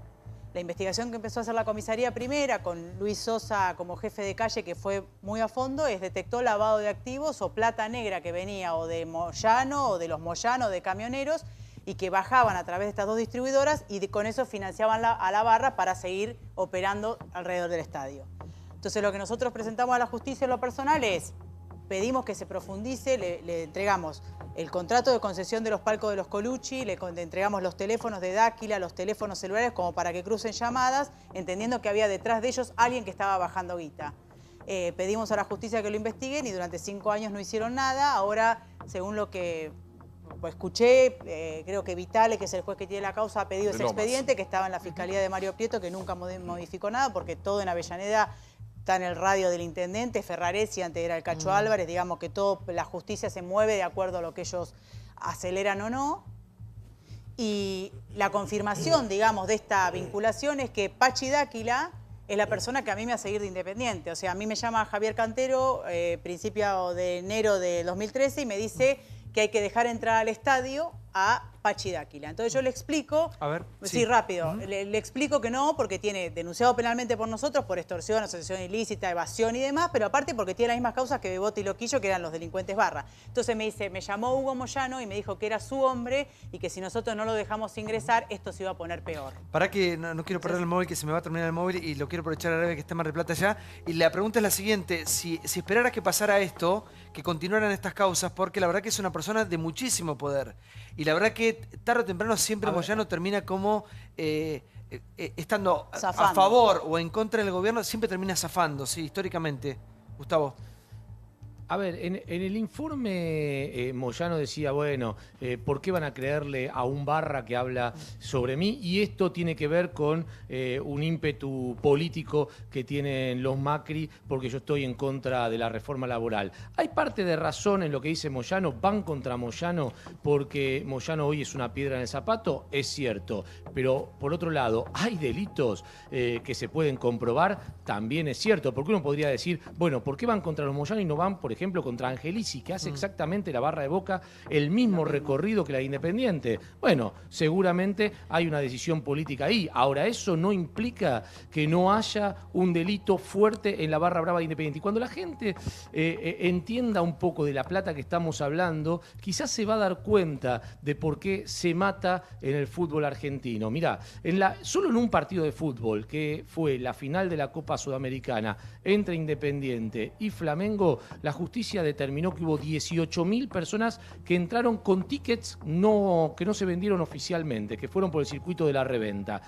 La investigación que empezó a hacer la comisaría primera, con Luis Sosa como jefe de calle, que fue muy a fondo, detectó lavado de activos o plata negra que venía o de Moyano o de los Moyano, de camioneros, y que bajaban a través de estas dos distribuidoras, y con eso financiaban a la barra para seguir operando alrededor del estadio. Entonces lo que nosotros presentamos a la justicia en lo personal es, pedimos que se profundice, le entregamos el contrato de concesión de los palcos de los Colucci, le entregamos los teléfonos de Dáquila, los teléfonos celulares, como para que crucen llamadas, entendiendo que había detrás de ellos alguien que estaba bajando guita. pedimos a la justicia que lo investiguen y durante 5 años no hicieron nada. Ahora, según lo que escuché, creo que Vitale, que es el juez que tiene la causa, ha pedido ese expediente que estaba en la Fiscalía de Mario Prieto, que nunca modificó nada, porque todo en Avellaneda está en el radio del intendente. Ferraresi, antes era el Cacho Álvarez, digamos que la justicia se mueve de acuerdo a lo que ellos aceleran o no. Y la confirmación, digamos, de esta vinculación es que Pachi Dáquila es la persona que a mí me hace ir de Independiente. O sea, a mí me llama Javier Cantero, principio de enero de 2013, y me dice que hay que dejar entrar al estadio a Pachi Dáquila. Entonces yo le explico, sí, rápido, le explico que no, porque tiene denunciado penalmente por nosotros por extorsión, asociación ilícita, evasión y demás, pero aparte porque tiene las mismas causas que Bebote y Loquillo, que eran los delincuentes barra. Entonces me dice, me llamó Hugo Moyano y me dijo que era su hombre y que si nosotros no lo dejamos ingresar, esto se iba a poner peor. Para que no quiero perder el móvil, que se me va a terminar el móvil y lo quiero aprovechar ahora que está en Mar del Plata ya. Y la pregunta es la siguiente, si esperara que pasara esto, que continuaran estas causas, porque la verdad que es una persona de muchísimo poder. Y la verdad que tarde o temprano siempre Moyano termina como estando a favor o en contra del gobierno, siempre termina zafando, sí, históricamente. Gustavo. A ver, en el informe Moyano decía, bueno, ¿por qué van a creerle a un barra que habla sobre mí? Y esto tiene que ver con un ímpetu político que tienen los Macri, porque yo estoy en contra de la reforma laboral. Hay parte de razón en lo que dice Moyano, van contra Moyano porque Moyano hoy es una piedra en el zapato, es cierto. Pero por otro lado, hay delitos que se pueden comprobar, también es cierto. Porque uno podría decir, bueno, ¿por qué van contra los Moyano y no van, por ejemplo, contra Angelici, que hace exactamente la barra de Boca el mismo recorrido que la de Independiente? Bueno, seguramente hay una decisión política ahí. Ahora, eso no implica que no haya un delito fuerte en la barra brava de Independiente. Y cuando la gente entienda un poco de la plata que estamos hablando, quizás se va a dar cuenta de por qué se mata en el fútbol argentino. Mirá, solo en un partido de fútbol, que fue la final de la Copa Sudamericana entre Independiente y Flamengo, la justicia determinó que hubo 18.000 personas que entraron con tickets que no se vendieron oficialmente, que fueron por el circuito de la reventa.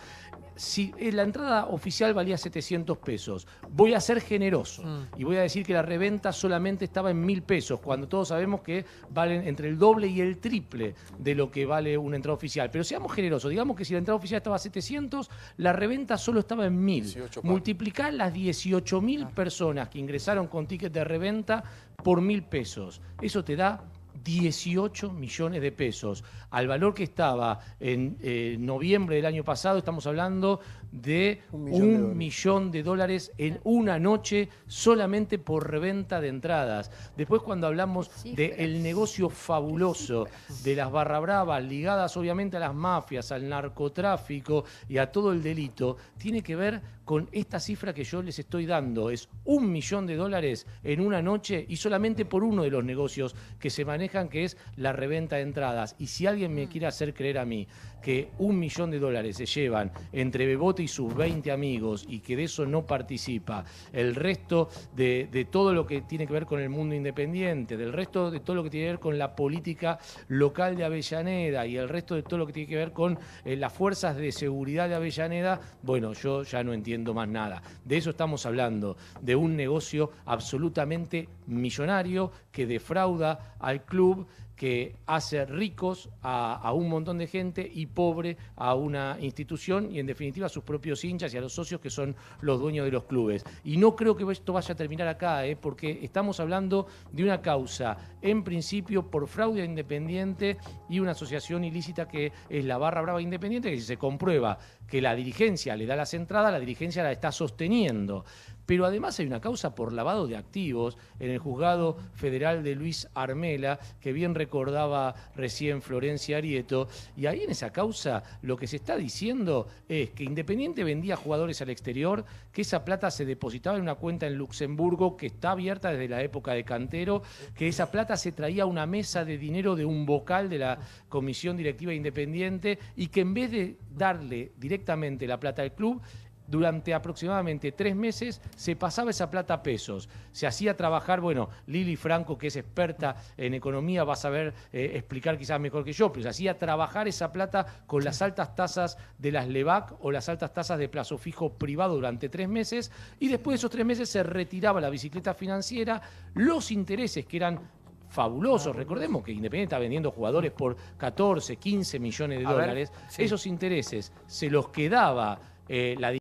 Si la entrada oficial valía 700 pesos, voy a ser generoso y voy a decir que la reventa solamente estaba en 1.000 pesos, cuando todos sabemos que valen entre el doble y el triple de lo que vale una entrada oficial. Pero seamos generosos, digamos que si la entrada oficial estaba a 700, la reventa solo estaba en 1.000. Multiplicar las 18.000 personas que ingresaron con ticket de reventa por 1.000 pesos. Eso te da 18 millones de pesos. Al valor que estaba en noviembre del año pasado, estamos hablando de $1 millón en una noche solamente por reventa de entradas. Después, cuando hablamos del negocio fabuloso de las barra bravas, ligadas obviamente a las mafias, al narcotráfico y a todo el delito, tiene que ver con esta cifra que yo les estoy dando. Es $1 millón en una noche y solamente por uno de los negocios que se manejan, que es la reventa de entradas. Y si alguien me quiere hacer creer a mí que $1 millón se llevan entre Bebote y sus 20 amigos y que de eso no participa el resto de todo lo que tiene que ver con el mundo independiente, del resto de todo lo que tiene que ver con la política local de Avellaneda y el resto de todo lo que tiene que ver con las fuerzas de seguridad de Avellaneda, bueno, yo ya no entiendo más nada. De eso estamos hablando, de un negocio absolutamente millonario que defrauda al club, que hace ricos a un montón de gente y pobre a una institución y en definitiva a sus propios hinchas y a los socios que son los dueños de los clubes. Y no creo que esto vaya a terminar acá, porque estamos hablando de una causa en principio por fraude a Independiente y una asociación ilícita que es la barra brava Independiente, que si se comprueba que la dirigencia le da las entradas, la dirigencia la está sosteniendo. Pero además hay una causa por lavado de activos en el juzgado federal de Luis Armela, que bien recordaba recién Florencia Arieto, y ahí en esa causa lo que se está diciendo es que Independiente vendía jugadores al exterior, que esa plata se depositaba en una cuenta en Luxemburgo que está abierta desde la época de Cantero, que esa plata se traía a una mesa de dinero de un vocal de la Comisión Directiva Independiente y que en vez de darle directamente la plata al club, durante aproximadamente 3 meses se pasaba esa plata a pesos. Se hacía trabajar, bueno, Lili Franco, que es experta en economía, va a saber explicar quizás mejor que yo, pero se hacía trabajar esa plata con las altas tasas de las LEVAC o las altas tasas de plazo fijo privado durante 3 meses, y después de esos 3 meses se retiraba la bicicleta financiera, los intereses que eran fabulosos. Recordemos que Independiente está vendiendo jugadores por 14, 15 millones de dólares. Esos intereses se los quedaba la